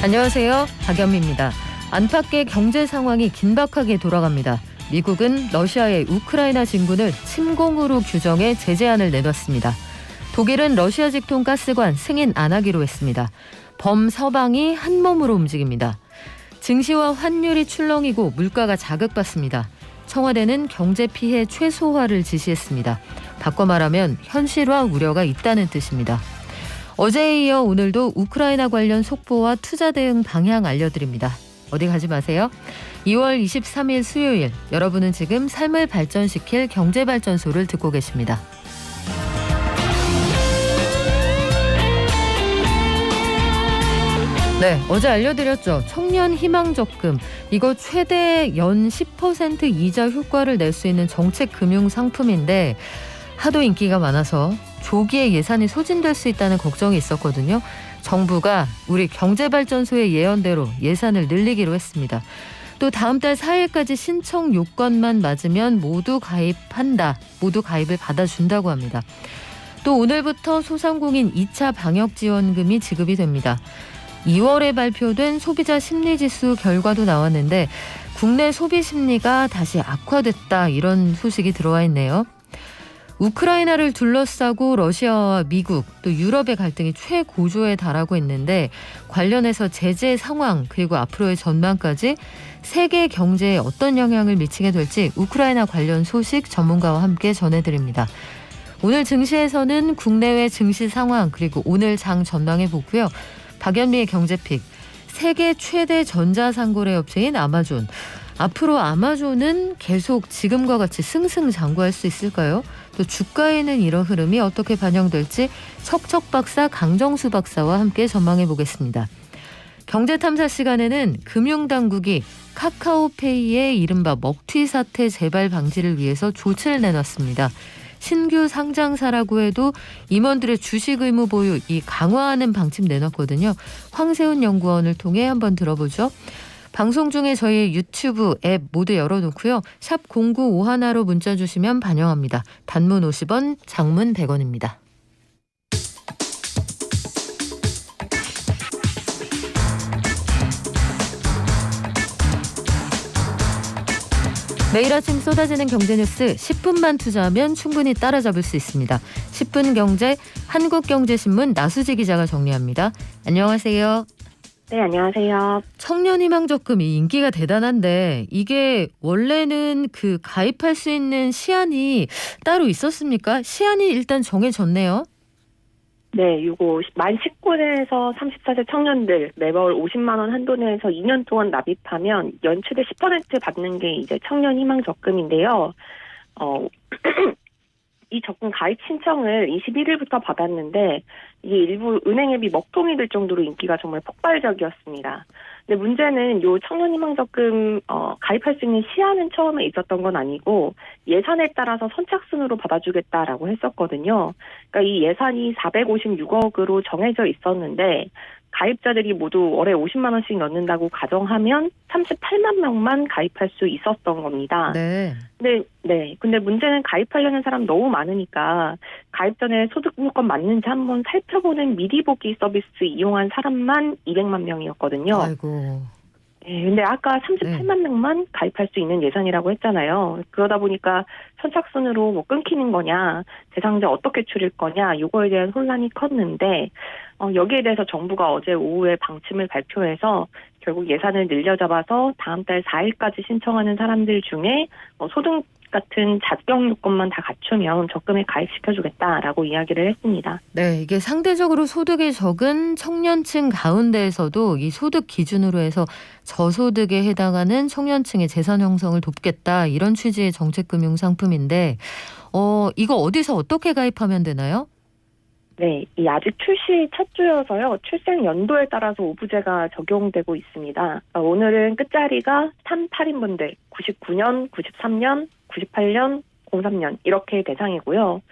안녕하세요. 박연미입니다. 안팎의 경제 상황이 긴박하게 돌아갑니다. 미국은 러시아의 우크라이나 진군을 침공으로 규정해 제재안을 내놨습니다. 독일은 러시아 직통 가스관 승인 안 하기로 했습니다. 범서방이 한몸으로 움직입니다. 증시와 환율이 출렁이고 물가가 자극받습니다. 청와대는 경제 피해 최소화를 지시했습니다. 바꿔 말하면 현실화 우려가 있다는 뜻입니다. 어제에 이어 오늘도 우크라이나 관련 속보와 투자 대응 방향 알려드립니다. 어디 가지 마세요. 2월 23일 수요일, 여러분은 지금 삶을 발전시킬 경제발전소를 듣고 계십니다. 네, 어제 알려드렸죠. 청년 희망적금. 이거 최대 연 10% 이자 효과를 낼 수 있는 정책 금융 상품인데 하도 인기가 많아서 조기에 예산이 소진될 수 있다는 걱정이 있었거든요. 정부가 우리 경제발전소의 예언대로 예산을 늘리기로 했습니다. 또 다음 달 4일까지 신청 요건만 맞으면 모두 가입한다. 모두 가입을 받아준다고 합니다. 또 오늘부터 소상공인 2차 방역지원금이 지급이 됩니다. 2월에 발표된 소비자 심리지수 결과도 나왔는데 국내 소비 심리가 다시 악화됐다, 이런 소식이 들어와 있네요. 우크라이나를 둘러싸고 러시아와 미국 또 유럽의 갈등이 최고조에 달하고 있는데 관련해서 제재 상황 그리고 앞으로의 전망까지 세계 경제에 어떤 영향을 미치게 될지 우크라이나 관련 소식 전문가와 함께 전해드립니다. 오늘 증시에서는 국내외 증시 상황 그리고 오늘 장 전망해 보고요. 박연미의 경제픽, 세계 최대 전자상거래 업체인 아마존. 앞으로 아마존은 계속 지금과 같이 승승장구할 수 있을까요? 또 주가에는 이런 흐름이 어떻게 반영될지 척척박사 강정수 박사와 함께 전망해 보겠습니다. 경제탐사 시간에는 금융당국이 카카오페이의 이른바 먹튀 사태 재발 방지를 위해서 조치를 내놨습니다. 신규 상장사라고 해도 임원들의 주식 의무 보유 이 강화하는 방침 내놨거든요. 황세훈 연구원을 통해 한번 들어보죠. 방송 중에 저희 유튜브 앱 모두 열어놓고요. 샵 0951로 문자 주시면 반영합니다. 단문 50원, 장문 100원입니다. 매일 아침 쏟아지는 경제뉴스 10분만 투자하면 충분히 따라잡을 수 있습니다. 10분 경제 한국경제신문 나수지 기자가 정리합니다. 안녕하세요. 네, 안녕하세요. 청년희망적금이 인기가 대단한데 이게 원래는 그 가입할 수 있는 시한이 따로 있었습니까? 시한이 일단 정해졌네요. 네, 이거 만 19세에서 34세 청년들 매월 50만 원 한도 내에서 2년 동안 납입하면 연 최대 10% 받는 게 이제 청년희망적금인데요. 이 적금 가입 신청을 21일부터 받았는데 이게 일부 은행 앱이 먹통이 될 정도로 인기가 정말 폭발적이었습니다. 근데 문제는 요 청년희망적금 가입할 수 있는 시한은 처음에 있었던 건 아니고 예산에 따라서 선착순으로 받아주겠다라고 했었거든요. 그러니까 이 예산이 456억으로 정해져 있었는데 가입자들이 모두 월에 50만 원씩 넣는다고 가정하면 38만 명만 가입할 수 있었던 겁니다. 네. 근데 문제는 가입하려는 사람 너무 많으니까 가입 전에 소득 요건 맞는지 한번 살펴보는 미리 보기 서비스 이용한 사람만 200만 명이었거든요. 아이고. 네, 근데 아까 38만 명만 가입할 수 있는 예산이라고 했잖아요. 그러다 보니까 선착순으로 뭐 끊기는 거냐, 대상자 어떻게 줄일 거냐, 이거에 대한 혼란이 컸는데 여기에 대해서 정부가 어제 오후에 방침을 발표해서 결국 예산을 늘려잡아서 다음 달 4일까지 신청하는 사람들 중에 소득 같은 자격 요건만 다 갖추면 적금에 가입시켜주겠다라고 이야기를 했습니다. 네, 이게 상대적으로 소득이 적은 청년층 가운데에서도 이 소득 기준으로 해서 저소득에 해당하는 청년층의 재산 형성을 돕겠다, 이런 취지의 정책금융 상품인데 이거 어디서 어떻게 가입하면 되나요? 네, 이 아직 출시 첫 주여서요. 출생 연도에 따라서 오부제가 적용되고 있습니다. 오늘은 끝자리가 3, 8인분들 99년, 93년, 98년, 03년 이렇게 대상이고요.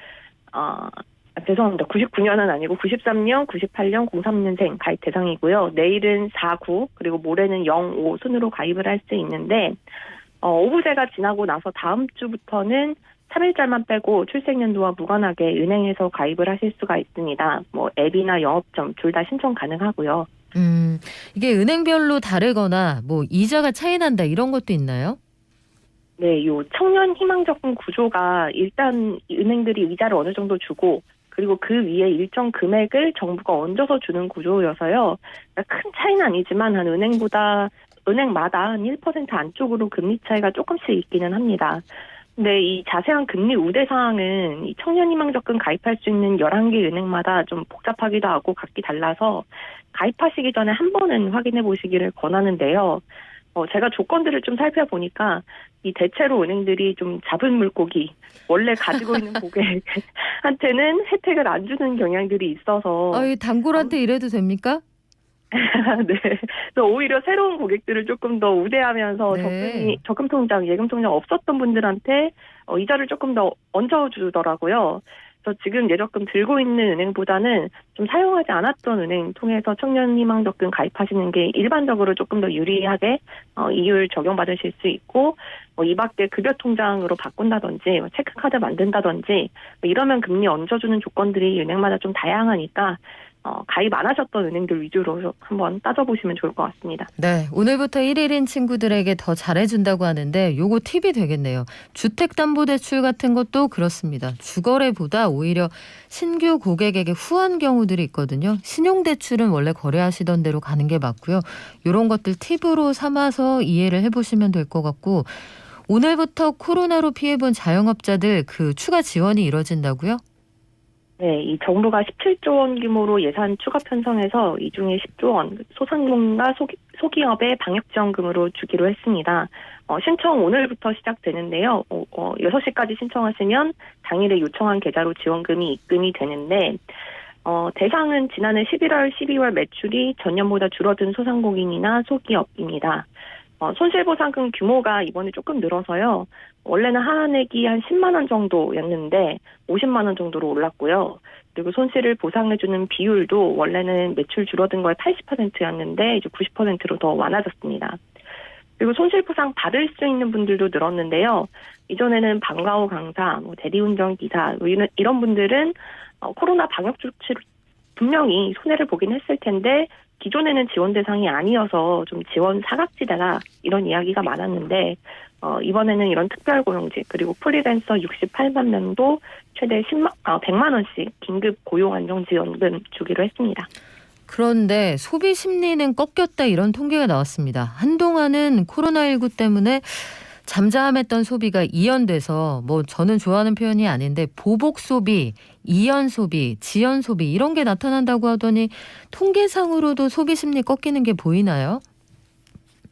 죄송합니다. 99년은 아니고 93년, 98년, 03년생 가입 대상이고요. 내일은 4, 9 그리고 모레는 0, 5 순으로 가입을 할 수 있는데 오부제가 지나고 나서 다음 주부터는 3일절만 빼고 출생연도와 무관하게 은행에서 가입을 하실 수가 있습니다. 뭐 앱이나 영업점 둘 다 신청 가능하고요. 이게 은행별로 다르거나 뭐 이자가 차이 난다 이런 것도 있나요? 네, 요 청년 희망 적금 구조가 일단 은행들이 이자를 어느 정도 주고 그리고 그 위에 일정 금액을 정부가 얹어서 주는 구조여서요. 큰 차이는 아니지만 은행마다 한 1% 안쪽으로 금리 차이가 조금씩 있기는 합니다. 근데 이 자세한 금리 우대 사항은 이 청년 희망 적금 가입할 수 있는 11개 은행마다 좀 복잡하기도 하고 각기 달라서 가입하시기 전에 한 번은 확인해 보시기를 권하는데요. 제가 조건들을 좀 살펴보니까 이 대체로 은행들이 좀 잡은 물고기, 원래 가지고 있는 고객한테는 혜택을 안 주는 경향들이 있어서. 이 단골한테 이래도 됩니까? 네. 그래서 오히려 새로운 고객들을 조금 더 우대하면서 네. 적금통장, 예금통장 없었던 분들한테 이자를 조금 더 얹어주더라고요. 그래서 지금 예적금 들고 있는 은행보다는 좀 사용하지 않았던 은행 통해서 청년희망적금 가입하시는 게 일반적으로 조금 더 유리하게 이율 적용받으실 수 있고 이 밖에 급여통장으로 바꾼다든지 체크카드 만든다든지 이러면 금리 얹어주는 조건들이 은행마다 좀 다양하니까 가입 안 하셨던 은행들 위주로 한번 따져보시면 좋을 것 같습니다. 네, 오늘부터 1일인 친구들에게 더 잘해준다고 하는데 요거 팁이 되겠네요. 주택담보대출 같은 것도 그렇습니다. 주거래보다 오히려 신규 고객에게 후한 경우들이 있거든요. 신용대출은 원래 거래하시던 대로 가는 게 맞고요. 이런 것들 팁으로 삼아서 이해를 해보시면 될 것 같고 오늘부터 코로나로 피해본 자영업자들 그 추가 지원이 이뤄진다고요? 네, 이 정부가 17조 원 규모로 예산 추가 편성해서 이 중에 10조 원 소상공인과 소기업의 방역지원금으로 주기로 했습니다. 신청 오늘부터 시작되는데요. 6시까지 신청하시면 당일에 요청한 계좌로 지원금이 입금이 되는데 대상은 지난해 11월, 12월 매출이 전년보다 줄어든 소상공인이나 소기업입니다. 손실보상금 규모가 이번에 조금 늘어서요. 원래는 하한액이 한 10만 원 정도였는데 50만 원 정도로 올랐고요. 그리고 손실을 보상해주는 비율도 원래는 매출 줄어든 거에 80%였는데 이제 90%로 더 많아졌습니다. 그리고 손실보상 받을 수 있는 분들도 늘었는데요. 이전에는 방과후 강사, 대리운전 기사 이런 분들은 코로나 방역 조치를 분명히 손해를 보긴 했을 텐데 기존에는 지원 대상이 아니어서 좀 지원 사각지대다 이런 이야기가 많았는데 이번에는 이런 특별고용직 그리고 프리랜서 68만 명도 최대 100만 원씩 긴급 고용 안정지원금 주기로 했습니다. 그런데 소비 심리는 꺾였다 이런 통계가 나왔습니다. 한동안은 코로나19 때문에 잠잠했던 소비가 이연돼서 저는 좋아하는 표현이 아닌데 보복 소비, 이연 소비, 지연 소비 이런 게 나타난다고 하더니 통계상으로도 소비 심리 꺾이는 게 보이나요?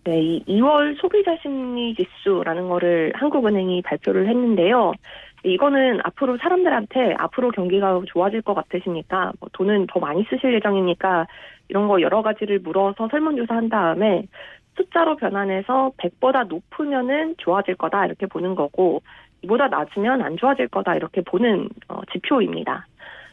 네, 이 2월 소비자 심리 지수라는 거를 한국은행이 발표를 했는데요. 이거는 앞으로 사람들한테 앞으로 경기가 좋아질 것 같으시니까 돈은 더 많이 쓰실 예정이니까 이런 거 여러 가지를 물어서 설문조사한 다음에 숫자로 변환해서 100보다 높으면은 좋아질 거다 이렇게 보는 거고 이보다 낮으면 안 좋아질 거다 이렇게 보는 지표입니다.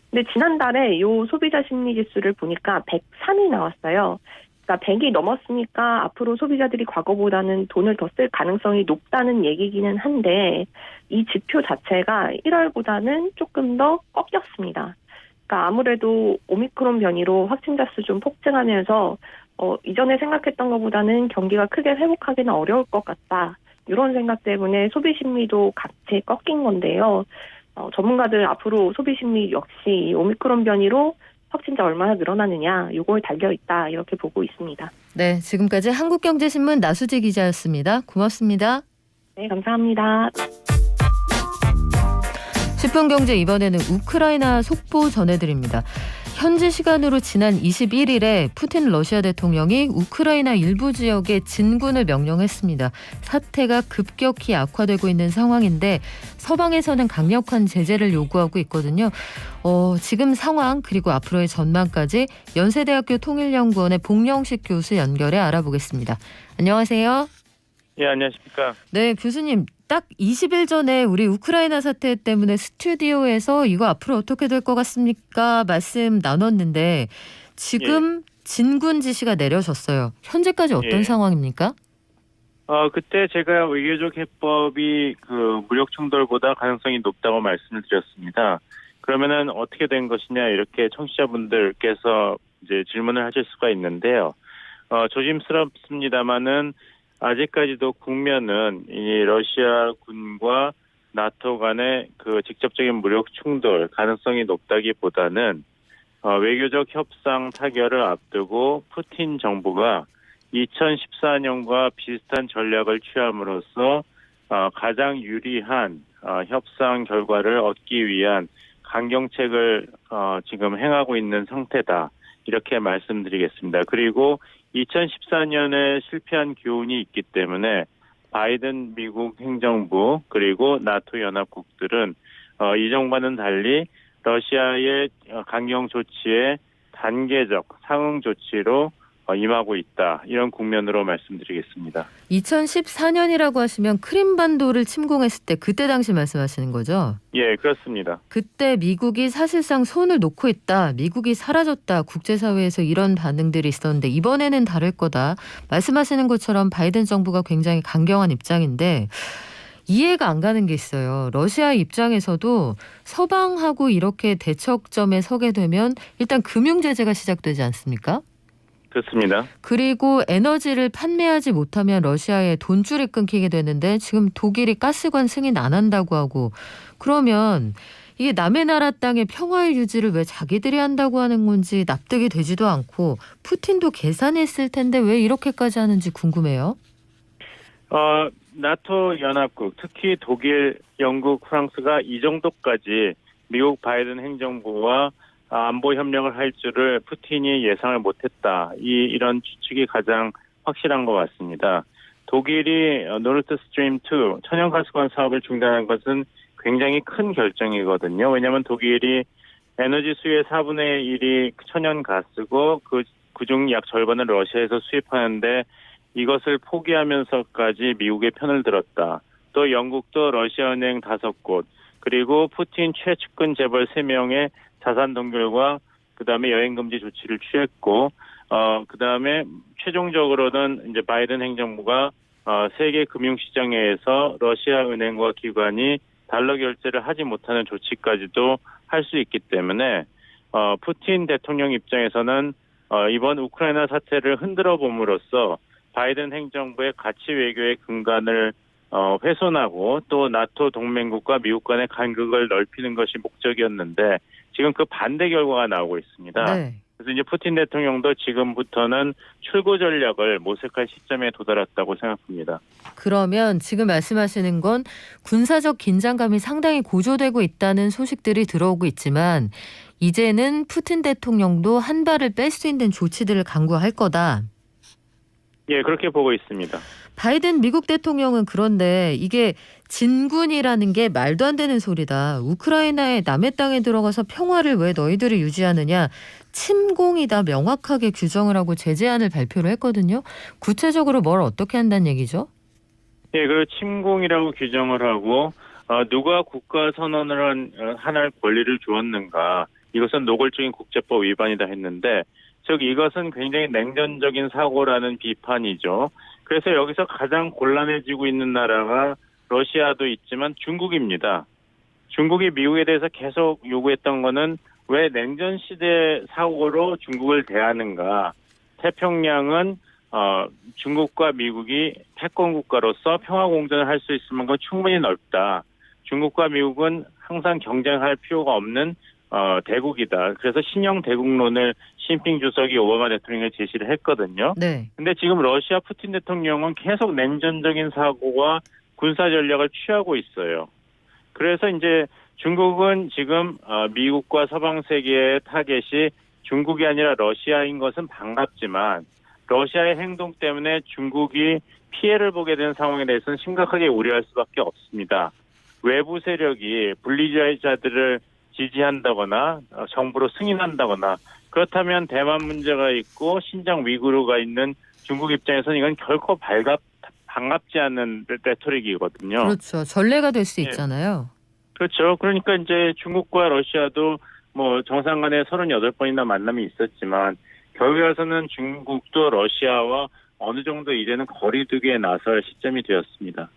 근데 지난달에 이 소비자 심리 지수를 보니까 103이 나왔어요. 그러니까 100이 넘었으니까 앞으로 소비자들이 과거보다는 돈을 더 쓸 가능성이 높다는 얘기기는 한데 이 지표 자체가 1월보다는 조금 더 꺾였습니다. 그러니까 아무래도 오미크론 변이로 확진자 수 좀 폭증하면서 이전에 생각했던 것보다는 경기가 크게 회복하기는 어려울 것 같다. 이런 생각 때문에 소비 심리도 같이 꺾인 건데요. 전문가들 앞으로 소비 심리 역시 오미크론 변이로 확진자 얼마나 늘어나느냐 이걸 달려있다 이렇게 보고 있습니다. 네, 지금까지 한국경제신문 나수지 기자였습니다. 고맙습니다. 네, 감사합니다. 10분 경제 이번에는 우크라이나 속보 전해드립니다. 현지 시간으로 지난 21일에 푸틴 러시아 대통령이 우크라이나 일부 지역에 진군을 명령했습니다. 사태가 급격히 악화되고 있는 상황인데 서방에서는 강력한 제재를 요구하고 있거든요. 지금 상황 그리고 앞으로의 전망까지 연세대학교 통일연구원의 봉영식 교수 연결해 알아보겠습니다. 안녕하세요. 예, 안녕하십니까. 네, 교수님. 딱 20일 전에 우리 우크라이나 사태 때문에 스튜디오에서 이거 앞으로 어떻게 될 것 같습니까? 말씀 나눴는데 지금 진군 지시가 내려졌어요. 현재까지 어떤 상황입니까? 그때 제가 외교적 해법이 무력 충돌보다 가능성이 높다고 말씀을 드렸습니다. 그러면은 어떻게 된 것이냐 이렇게 청취자분들께서 이제 질문을 하실 수가 있는데요. 조심스럽습니다만은 아직까지도 국면은 이 러시아 군과 나토 간의 그 직접적인 무력 충돌 가능성이 높다기보다는 외교적 협상 타결을 앞두고 푸틴 정부가 2014년과 비슷한 전략을 취함으로써 가장 유리한 협상 결과를 얻기 위한 강경책을 지금 행하고 있는 상태다. 이렇게 말씀드리겠습니다. 그리고 2014년에 실패한 교훈이 있기 때문에 바이든 미국 행정부 그리고 나토 연합국들은 이전과는 달리 러시아의 강경 조치에 단계적 상응 조치로 임하고 있다. 이런 국면으로 말씀드리겠습니다. 2014년이라고 하시면 크림반도를 침공했을 때 그때 당시 말씀하시는 거죠? 예, 그렇습니다. 그때 미국이 사실상 손을 놓고 있다. 미국이 사라졌다. 국제사회에서 이런 반응들이 있었는데 이번에는 다를 거다. 말씀하시는 것처럼 바이든 정부가 굉장히 강경한 입장인데 이해가 안 가는 게 있어요. 러시아 입장에서도 서방하고 이렇게 대척점에 서게 되면 일단 금융 제재가 시작되지 않습니까? 그렇습니다. 그리고 에너지를 판매하지 못하면 러시아에 돈줄이 끊기게 되는데 지금 독일이 가스관 승인 안 한다고 하고 그러면 이게 남의 나라 땅의 평화의 유지를 왜 자기들이 한다고 하는 건지 납득이 되지도 않고 푸틴도 계산했을 텐데 왜 이렇게까지 하는지 궁금해요. 나토 연합국 특히 독일, 영국, 프랑스가 이 정도까지 미국 바이든 행정부와 안보 협력을 할 줄을 푸틴이 예상을 못했다. 이런 추측이 가장 확실한 것 같습니다. 독일이 노르트 스트림 2 천연가스관 사업을 중단한 것은 굉장히 큰 결정이거든요. 왜냐하면 독일이 에너지 수요의 4분의 1이 천연가스고 그중 약 절반을 러시아에서 수입하는데 이것을 포기하면서까지 미국의 편을 들었다. 또 영국도 러시아은행 5곳 그리고 푸틴 최측근 재벌 3명의 자산 동결과 그다음에 여행 금지 조치를 취했고 그다음에 최종적으로는 이제 바이든 행정부가 세계 금융 시장에서 러시아 은행과 기관이 달러 결제를 하지 못하는 조치까지도 할 수 있기 때문에 푸틴 대통령 입장에서는 이번 우크라이나 사태를 흔들어 봄으로써 바이든 행정부의 가치 외교의 근간을 훼손하고 또 나토 동맹국과 미국 간의 간극을 넓히는 것이 목적이었는데 지금 그 반대 결과가 나오고 있습니다. 네. 그래서 이제 푸틴 대통령도 지금부터는 출구 전략을 모색할 시점에 도달했다고 생각합니다. 그러면 지금 말씀하시는 건 군사적 긴장감이 상당히 고조되고 있다는 소식들이 들어오고 있지만 이제는 푸틴 대통령도 한 발을 뺄 수 있는 조치들을 강구할 거다. 예, 그렇게 보고 있습니다. 바이든 미국 대통령은 그런데 이게 진군이라는 게 말도 안 되는 소리다. 우크라이나의 남의 땅에 들어가서 평화를 왜 너희들이 유지하느냐. 침공이다 명확하게 규정을 하고 제재안을 발표를 했거든요. 구체적으로 뭘 어떻게 한다는 얘기죠? 예, 그 침공이라고 규정을 하고 누가 국가 선언을 할 권리를 주었는가. 이것은 노골적인 국제법 위반이다 했는데 즉 이것은 굉장히 냉전적인 사고라는 비판이죠. 그래서 여기서 가장 곤란해지고 있는 나라가 러시아도 있지만 중국입니다. 중국이 미국에 대해서 계속 요구했던 거는 왜 냉전 시대 사고로 중국을 대하는가. 태평양은 중국과 미국이 패권 국가로서 평화 공존을 할 수 있을 만큼 충분히 넓다. 중국과 미국은 항상 경쟁할 필요가 없는 대국이다. 그래서 신형 대국론을 시진핑 주석이 오바마 대통령에 제시를 했거든요. 네. 근데 지금 러시아 푸틴 대통령은 계속 냉전적인 사고와 군사 전략을 취하고 있어요. 그래서 이제 중국은 지금 미국과 서방 세계의 타겟이 중국이 아니라 러시아인 것은 반갑지만 러시아의 행동 때문에 중국이 피해를 보게 된 상황에 대해서는 심각하게 우려할 수밖에 없습니다. 외부 세력이 분리주의자들을 지지한다거나 정부로 승인한다거나 그렇다면 대만 문제가 있고 신장 위구르가 있는 중국 입장에서는 이건 결코 반갑지 않는 레토릭이거든요. 그렇죠. 전례가 될 수 있잖아요. 그렇죠. 그러니까 이제 중국과 러시아도 뭐 정상 간에 38번이나 만남이 있었지만 결국에 와서는 중국도 러시아와 어느 정도 이제는 거리두기에 나설 시점이 되었습니다.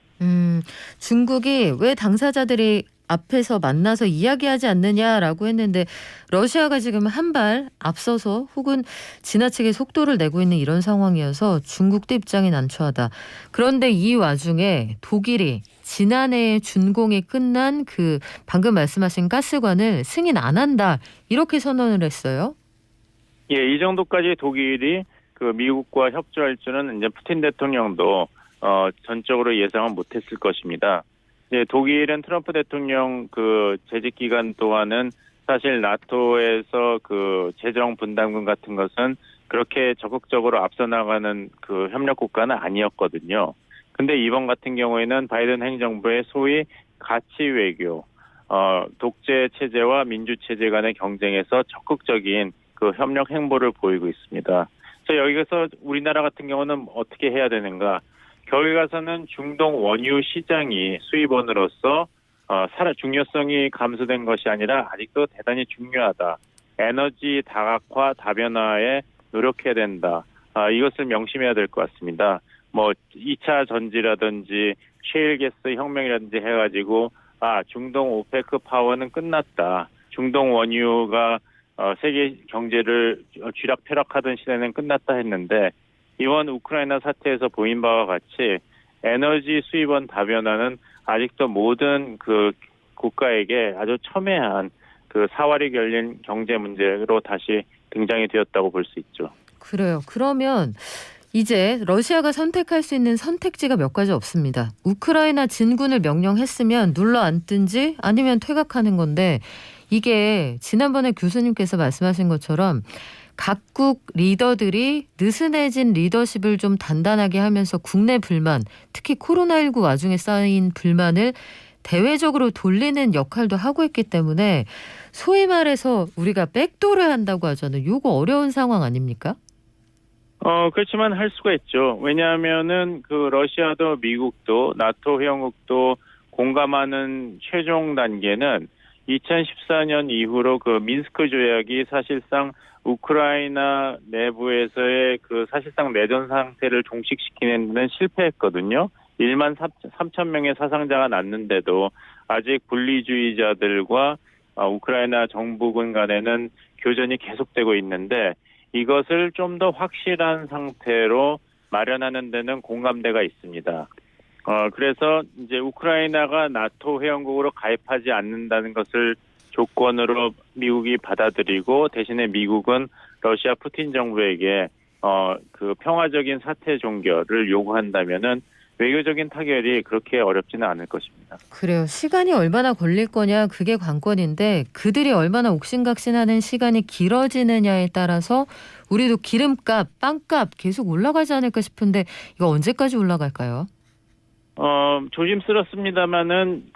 중국이 왜 당사자들이 앞에서 만나서 이야기하지 않느냐라고 했는데 러시아가 지금 한 발 앞서서 혹은 지나치게 속도를 내고 있는 이런 상황이어서 중국도 입장이 난처하다. 그런데 이 와중에 독일이 지난해 준공이 끝난 그 방금 말씀하신 가스관을 승인 안 한다 이렇게 선언을 했어요. 예, 이 정도까지 독일이 그 미국과 협조할 줄은 이제 푸틴 대통령도 전적으로 예상은 못했을 것입니다. 이제 독일은 트럼프 대통령 그 재직 기간 동안은 사실 나토에서 그 재정 분담금 같은 것은 그렇게 적극적으로 앞서 나가는 그 협력 국가는 아니었거든요. 근데 이번 같은 경우에는 바이든 행정부의 소위 가치 외교, 독재 체제와 민주 체제 간의 경쟁에서 적극적인 그 협력 행보를 보이고 있습니다. 그래서 여기서 우리나라 같은 경우는 어떻게 해야 되는가? 겨울 가서는 중동 원유 시장이 수입원으로서 중요성이 감소된 것이 아니라 아직도 대단히 중요하다. 에너지 다각화, 다변화에 노력해야 된다. 이것을 명심해야 될 것 같습니다. 뭐 2차 전지라든지 셰일가스 혁명이라든지 해가지고 중동 오페크 파워는 끝났다. 중동 원유가 세계 경제를 쥐락펴락하던 시대는 끝났다 했는데 이번 우크라이나 사태에서 보인 바와 같이 에너지 수입원 다변화는 아직도 모든 그 국가에게 아주 첨예한 그 사활이 걸린 경제 문제로 다시 등장이 되었다고 볼 수 있죠. 그래요. 그러면 이제 러시아가 선택할 수 있는 선택지가 몇 가지 없습니다. 우크라이나 진군을 명령했으면 눌러 앉든지 아니면 퇴각하는 건데 이게 지난번에 교수님께서 말씀하신 것처럼 각국 리더들이 느슨해진 리더십을 좀 단단하게 하면서 국내 불만, 특히 코로나19 와중에 쌓인 불만을 대외적으로 돌리는 역할도 하고 있기 때문에 소위 말해서 우리가 백도를 한다고 하잖아요. 요거 어려운 상황 아닙니까? 그렇지만 할 수가 있죠. 왜냐하면은 그 러시아도 미국도 나토 회원국도 공감하는 최종 단계는 2014년 이후로 그 민스크 조약이 사실상 우크라이나 내부에서의 그 사실상 내전 상태를 종식시키는 데는 실패했거든요. 1만 3천 명의 사상자가 났는데도 아직 분리주의자들과 우크라이나 정부군 간에는 교전이 계속되고 있는데 이것을 좀 더 확실한 상태로 마련하는 데는 공감대가 있습니다. 그래서 이제 우크라이나가 나토 회원국으로 가입하지 않는다는 것을 조건으로 미국이 받아들이고 대신에 미국은 러시아 푸틴 정부에게 그 평화적인 사태 종결을 요구한다면은 외교적인 타결이 그렇게 어렵지는 않을 것입니다. 그래요. 시간이 얼마나 걸릴 거냐 그게 관건인데 그들이 얼마나 옥신각신하는 시간이 길어지느냐에 따라서 우리도 기름값, 빵값 계속 올라가지 않을까 싶은데 이거 언제까지 올라갈까요? 조심스럽습니다만은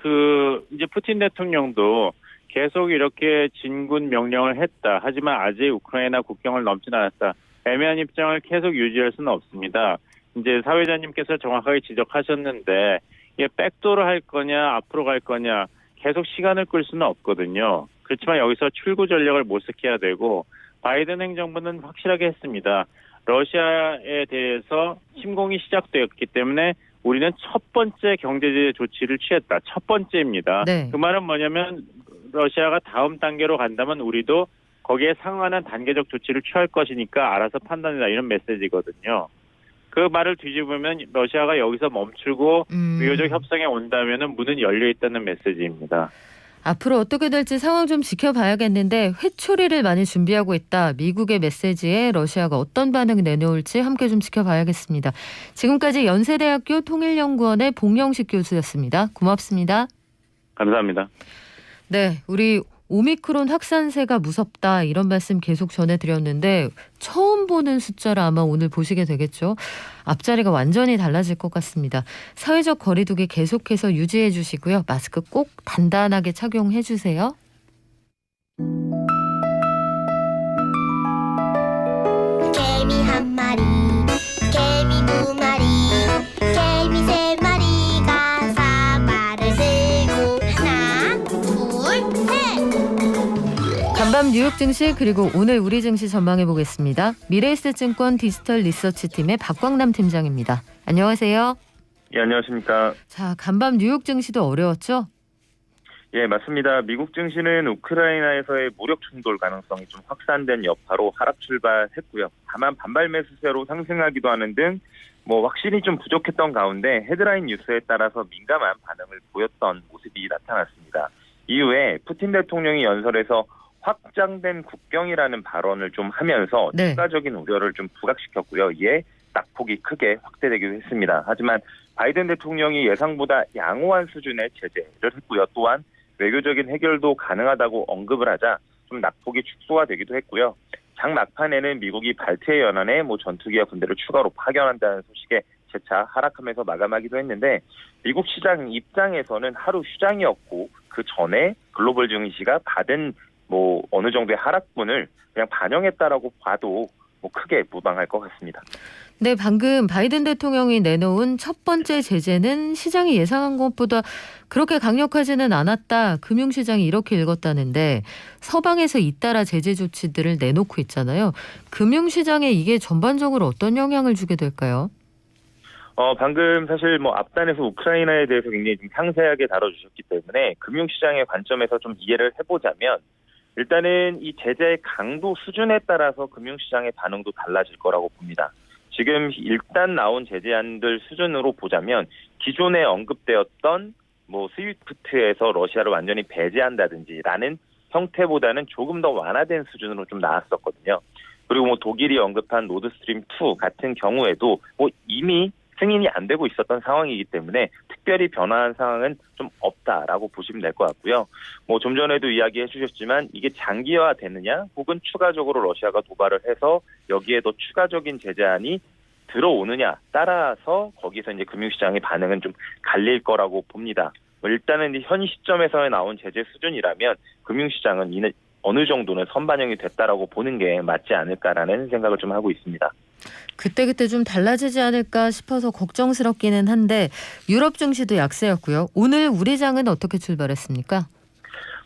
이제 푸틴 대통령도 계속 이렇게 진군 명령을 했다. 하지만 아직 우크라이나 국경을 넘지는 않았다. 애매한 입장을 계속 유지할 수는 없습니다. 이제 사회자님께서 정확하게 지적하셨는데 이게 백도를 할 거냐 앞으로 갈 거냐 계속 시간을 끌 수는 없거든요. 그렇지만 여기서 출구 전략을 모색해야 되고 바이든 행정부는 확실하게 했습니다. 러시아에 대해서 침공이 시작되었기 때문에 우리는 첫 번째 경제제재 조치를 취했다. 첫 번째입니다. 네. 그 말은 뭐냐면 러시아가 다음 단계로 간다면 우리도 거기에 상응하는 단계적 조치를 취할 것이니까 알아서 판단해라 이런 메시지거든요. 그 말을 뒤집으면 러시아가 여기서 멈추고 외교적 협상에 온다면은 문은 열려 있다는 메시지입니다. 앞으로 어떻게 될지 상황 좀 지켜봐야겠는데 회초리를 많이 준비하고 있다. 미국의 메시지에 러시아가 어떤 반응을 내놓을지 함께 좀 지켜봐야겠습니다. 지금까지 연세대학교 통일연구원의 봉영식 교수였습니다. 고맙습니다. 감사합니다. 네, 우리 오미크론 확산세가 무섭다 이런 말씀 계속 전해드렸는데 처음 보는 숫자를 아마 오늘 보시게 되겠죠. 앞자리가 완전히 달라질 것 같습니다. 사회적 거리두기 계속해서 유지해 주시고요. 마스크 꼭 단단하게 착용해 주세요. 개미 한 마리, 개미 두 마리, 개미 세 마리가 사과를 들고 하나, 둘, 셋. 간밤 뉴욕 증시 그리고 오늘 우리 증시 전망해 보겠습니다. 미래에셋증권 디지털 리서치팀의 박광남 팀장입니다. 안녕하세요. 예, 안녕하십니까. 자, 간밤 뉴욕 증시도 어려웠죠? 예, 맞습니다. 미국 증시는 우크라이나에서의 무력 충돌 가능성이 좀 확산된 여파로 하락 출발했고요. 다만 반발 매수세로 상승하기도 하는 등 확실히 좀 부족했던 가운데 헤드라인 뉴스에 따라서 민감한 반응을 보였던 모습이 나타났습니다. 이후에 푸틴 대통령이 연설에서 확장된 국경이라는 발언을 좀 하면서 네. 추가적인 우려를 좀 부각시켰고요. 이에 낙폭이 크게 확대되기도 했습니다. 하지만 바이든 대통령이 예상보다 양호한 수준의 제재를 했고요. 또한 외교적인 해결도 가능하다고 언급을 하자 좀 낙폭이 축소가 되기도 했고요. 장 막판에는 미국이 발트해 연안에 전투기와 군대를 추가로 파견한다는 소식에 재차 하락하면서 마감하기도 했는데 미국 시장 입장에서는 하루 휴장이었고 그 전에 글로벌 증시가 받은 어느 정도의 하락분을 그냥 반영했다라고 봐도 크게 무방할 것 같습니다. 네, 방금 바이든 대통령이 내놓은 첫 번째 제재는 시장이 예상한 것보다 그렇게 강력하지는 않았다. 금융시장이 이렇게 읽었다는데 서방에서 잇따라 제재 조치들을 내놓고 있잖아요. 금융시장에 이게 전반적으로 어떤 영향을 주게 될까요? 방금 사실 앞단에서 우크라이나에 대해서 굉장히 좀 상세하게 다뤄주셨기 때문에 금융시장의 관점에서 좀 이해를 해보자면 일단은 이 제재의 강도 수준에 따라서 금융시장의 반응도 달라질 거라고 봅니다. 지금 일단 나온 제재안들 수준으로 보자면 기존에 언급되었던 스위프트에서 러시아를 완전히 배제한다든지라는 형태보다는 조금 더 완화된 수준으로 좀 나왔었거든요. 그리고 독일이 언급한 노드스트림 2 같은 경우에도 이미 승인이 안 되고 있었던 상황이기 때문에 특별히 변화한 상황은 좀 없다라고 보시면 될 것 같고요. 좀 전에도 이야기해 주셨지만 이게 장기화되느냐 혹은 추가적으로 러시아가 도발을 해서 여기에 더 추가적인 제재안이 들어오느냐 따라서 거기서 이제 금융시장의 반응은 좀 갈릴 거라고 봅니다. 일단은 현 시점에서 나온 제재 수준이라면 금융시장은 어느 정도는 선반영이 됐다라고 보는 게 맞지 않을까라는 생각을 좀 하고 있습니다. 그때그때 좀 달라지지 않을까 싶어서 걱정스럽기는 한데 유럽 증시도 약세였고요. 오늘 우리 장은 어떻게 출발했습니까?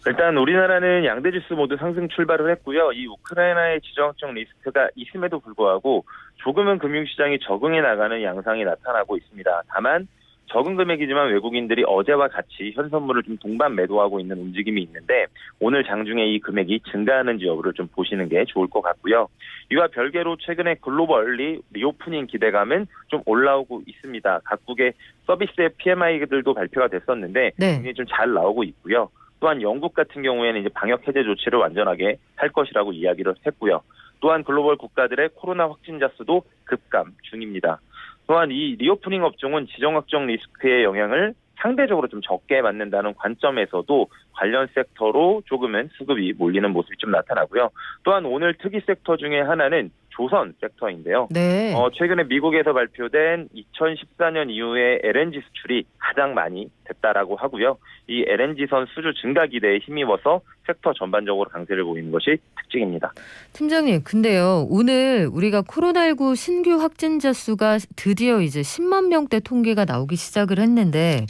일단 우리나라는 양대 지수 모두 상승 출발을 했고요. 이 우크라이나의 지정학적 리스크가 있음에도 불구하고 조금은 금융시장이 적응해 나가는 양상이 나타나고 있습니다. 다만 적은 금액이지만 외국인들이 어제와 같이 현선물을 좀 동반 매도하고 있는 움직임이 있는데 오늘 장중에 이 금액이 증가하는지 여부를 좀 보시는 게 좋을 것 같고요. 이와 별개로 최근에 글로벌리 리오프닝 기대감은 좀 올라오고 있습니다. 각국의 서비스의 PMI들도 발표가 됐었는데 네. 굉장히 좀 잘 나오고 있고요. 또한 영국 같은 경우에는 이제 방역 해제 조치를 완전하게 할 것이라고 이야기를 했고요. 또한 글로벌 국가들의 코로나 확진자 수도 급감 중입니다. 또한 이 리오프닝 업종은 지정학적 리스크의 영향을 상대적으로 좀 적게 받는다는 관점에서도 관련 섹터로 조금은 수급이 몰리는 모습이 좀 나타나고요. 또한 오늘 특이 섹터 중에 하나는 조선 섹터인데요. 네. 최근에 미국에서 발표된 2014년 이후에 LNG 수출이 가장 많이 됐다라고 하고요. 이 LNG선 수주 증가 기대에 힘입어서 섹터 전반적으로 강세를 보이는 것이 특징입니다. 팀장님, 근데요. 오늘 우리가 코로나19 신규 확진자 수가 드디어 이제 10만 명대 통계가 나오기 시작을 했는데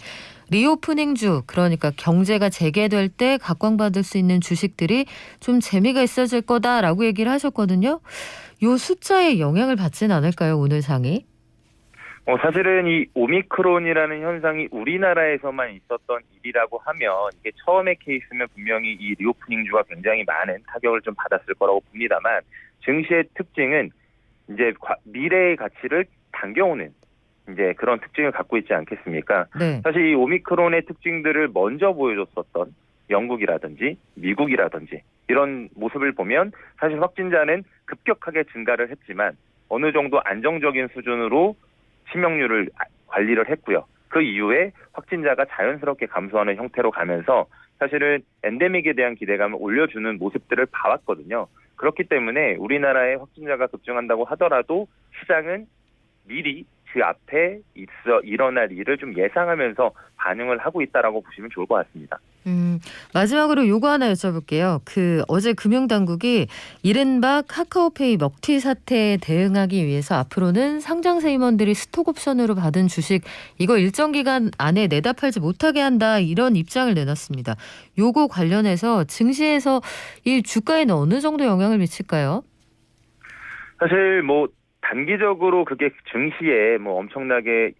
리오프닝주, 그러니까 경제가 재개될 때 각광받을 수 있는 주식들이 좀 재미가 있어질 거다라고 얘기를 하셨거든요. 요 숫자에 영향을 받지는 않을까요, 오늘 상이? 사실은 이 오미크론이라는 현상이 우리나라에서만 있었던 일이라고 하면 이게 처음의 케이스면 분명히 이 리오프닝주가 굉장히 많은 타격을 좀 받았을 거라고 봅니다만 증시의 특징은 이제 미래의 가치를 당겨오는 이제 그런 특징을 갖고 있지 않겠습니까? 네. 사실 이 오미크론의 특징들을 먼저 보여줬었던 영국이라든지 미국이라든지 이런 모습을 보면 사실 확진자는 급격하게 증가를 했지만 어느 정도 안정적인 수준으로 치명률을 관리를 했고요. 그 이후에 확진자가 자연스럽게 감소하는 형태로 가면서 사실은 엔데믹에 대한 기대감을 올려주는 모습들을 봐왔거든요. 그렇기 때문에 우리나라의 확진자가 급증한다고 하더라도 시장은 미리 그 앞에 일어날 일을 좀 예상하면서 반응을 하고 있다라고 보시면 좋을 것 같습니다. 마지막으로 요거 하나 여쭤볼게요. 어제 금융당국이 이른바 카카오페이 먹튀 사태에 대응하기 위해서 앞으로는 상장세 임원들이 스톡옵션으로 받은 주식 이거 일정 기간 안에 내다 팔지 못하게 한다 이런 입장을 내놨습니다. 요거 관련해서 증시에서 이 주가에는 어느 정도 영향을 미칠까요? 사실 단기적으로 그게 증시에 엄청나게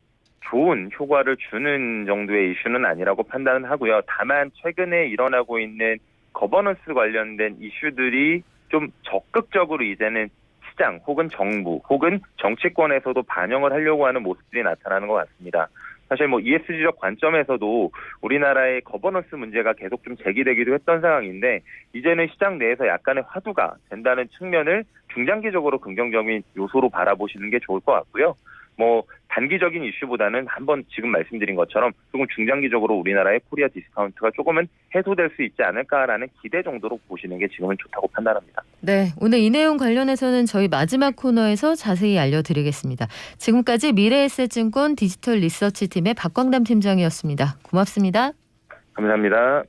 좋은 효과를 주는 정도의 이슈는 아니라고 판단을 하고요. 다만 최근에 일어나고 있는 거버넌스 관련된 이슈들이 좀 적극적으로 이제는 시장 혹은 정부 혹은 정치권에서도 반영을 하려고 하는 모습들이 나타나는 것 같습니다. 사실 뭐 ESG적 관점에서도 우리나라의 거버넌스 문제가 계속 좀 제기되기도 했던 상황인데 이제는 시장 내에서 약간의 화두가 된다는 측면을 중장기적으로 긍정적인 요소로 바라보시는 게 좋을 것 같고요. 뭐 단기적인 이슈보다는 한번 지금 말씀드린 것처럼 조금 중장기적으로 우리나라의 코리아 디스카운트가 조금은 해소될 수 있지 않을까라는 기대 정도로 보시는 게 지금은 좋다고 판단합니다. 네, 오늘 이 내용 관련해서는 저희 마지막 코너에서 자세히 알려드리겠습니다. 지금까지 미래에셋증권 디지털 리서치 팀의 박광담 팀장이었습니다. 고맙습니다. 감사합니다.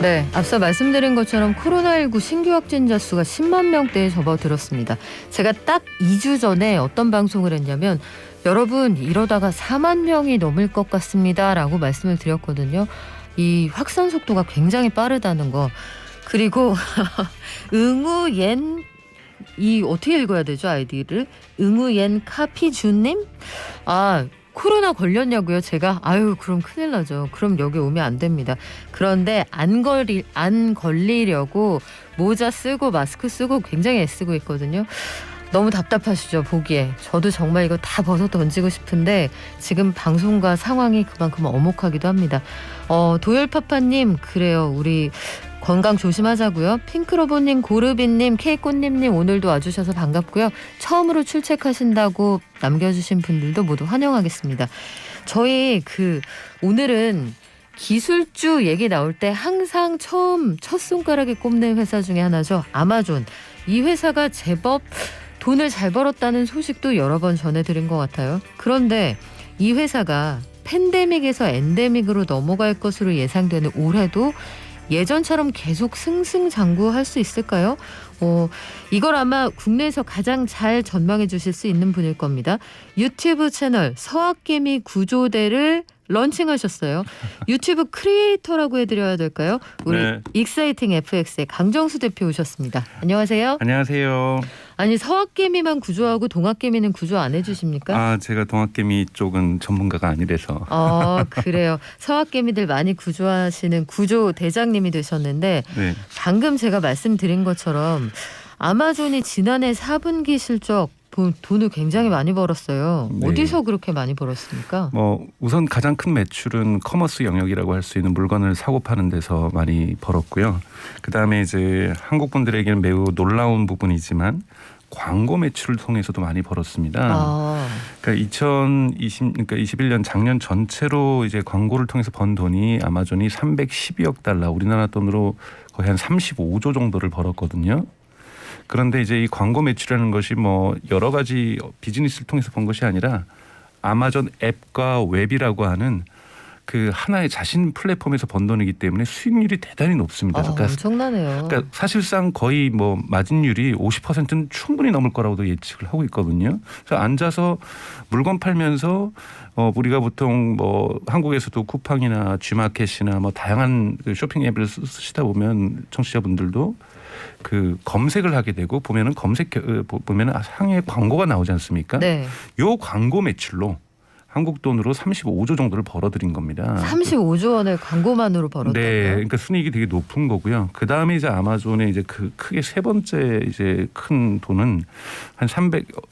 네, 앞서 말씀드린 것처럼 코로나19 신규 확진자 수가 10만 명대에 접어들었습니다. 제가 딱 2주 전에 어떤 방송을 했냐면 여러분 이러다가 4만 명이 넘을 것 같습니다 라고 말씀을 드렸거든요. 이 확산 속도가 굉장히 빠르다는 거. 그리고 응우옌 이 어떻게 읽어야 되죠 아이디를? 응우옌 카피주님? 코로나 걸렸냐고요? 제가 그럼 큰일 나죠. 그럼 여기 오면 안 됩니다. 그런데 안 걸리려고 모자 쓰고 마스크 쓰고 굉장히 애쓰고 있거든요. 너무 답답하시죠 보기에. 저도 정말 이거 다 벗어 던지고 싶은데 지금 방송과 상황이 그만큼 엄혹하기도 합니다. 도열파파님 그래요. 우리 건강 조심하자고요. 핑크로보님, 고르빈님, 케이꽃님님 오늘도 와주셔서 반갑고요. 처음으로 출첵하신다고 남겨주신 분들도 모두 환영하겠습니다. 저희 오늘은 기술주 얘기 나올 때 항상 첫 손가락에 꼽는 회사 중에 하나죠. 아마존. 이 회사가 제법 돈을 잘 벌었다는 소식도 여러 번 전해드린 것 같아요. 그런데 이 회사가 팬데믹에서 엔데믹으로 넘어갈 것으로 예상되는 올해도 예전처럼 계속 승승장구할 수 있을까요? 이걸 아마 국내에서 가장 잘 전망해 주실 수 있는 분일 겁니다. 유튜브 채널 서학개미 구조대를 런칭하셨어요. 유튜브 크리에이터라고 해드려야 될까요? 우리 네. 익사이팅 FX의 강정수 대표 오셨습니다. 안녕하세요. 안녕하세요. 아니 서학개미만 구조하고 동학개미는 구조 안 해주십니까? 제가 동학개미 쪽은 전문가가 아니라서. 그래요. 서학개미들 많이 구조하시는 구조 대장님이 되셨는데 네. 방금 제가 말씀드린 것처럼 아마존이 지난해 4분기 실적 돈을 굉장히 많이 벌었어요. 네. 어디서 그렇게 많이 벌었습니까? 우선 가장 큰 매출은 커머스 영역이라고 할 수 있는 물건을 사고 파는 데서 많이 벌었고요. 그다음에 이제 한국 분들에게는 매우 놀라운 부분이지만 광고 매출을 통해서도 많이 벌었습니다. 그러니까 21년 작년 전체로 이제 광고를 통해서 번 돈이 아마존이 312억 달러, 우리나라 돈으로 거의 한 35조 정도를 벌었거든요. 그런데 이제 이 광고 매출이라는 것이 여러 가지 비즈니스를 통해서 번 것이 아니라 아마존 앱과 웹이라고 하는 그 하나의 자신 플랫폼에서 번 돈이기 때문에 수익률이 대단히 높습니다. 엄청나네요. 그러니까 사실상 거의 마진율이 50%는 충분히 넘을 거라고도 예측을 하고 있거든요. 그래서 앉아서 물건 팔면서 우리가 보통 한국에서도 쿠팡이나 G마켓이나 다양한 쇼핑 앱을 쓰시다 보면 청취자분들도 그 검색을 하게 되고 보면은 보면은 상위에 광고가 나오지 않습니까? 네. 요 광고 매출로 한국 돈으로 35조 정도를 벌어들인 겁니다. 35조 원을 광고만으로 벌었다고요? 네, 그러니까 순이익이 되게 높은 거고요. 그 다음에 이제 아마존의 이제 크게 세 번째 이제 큰 돈은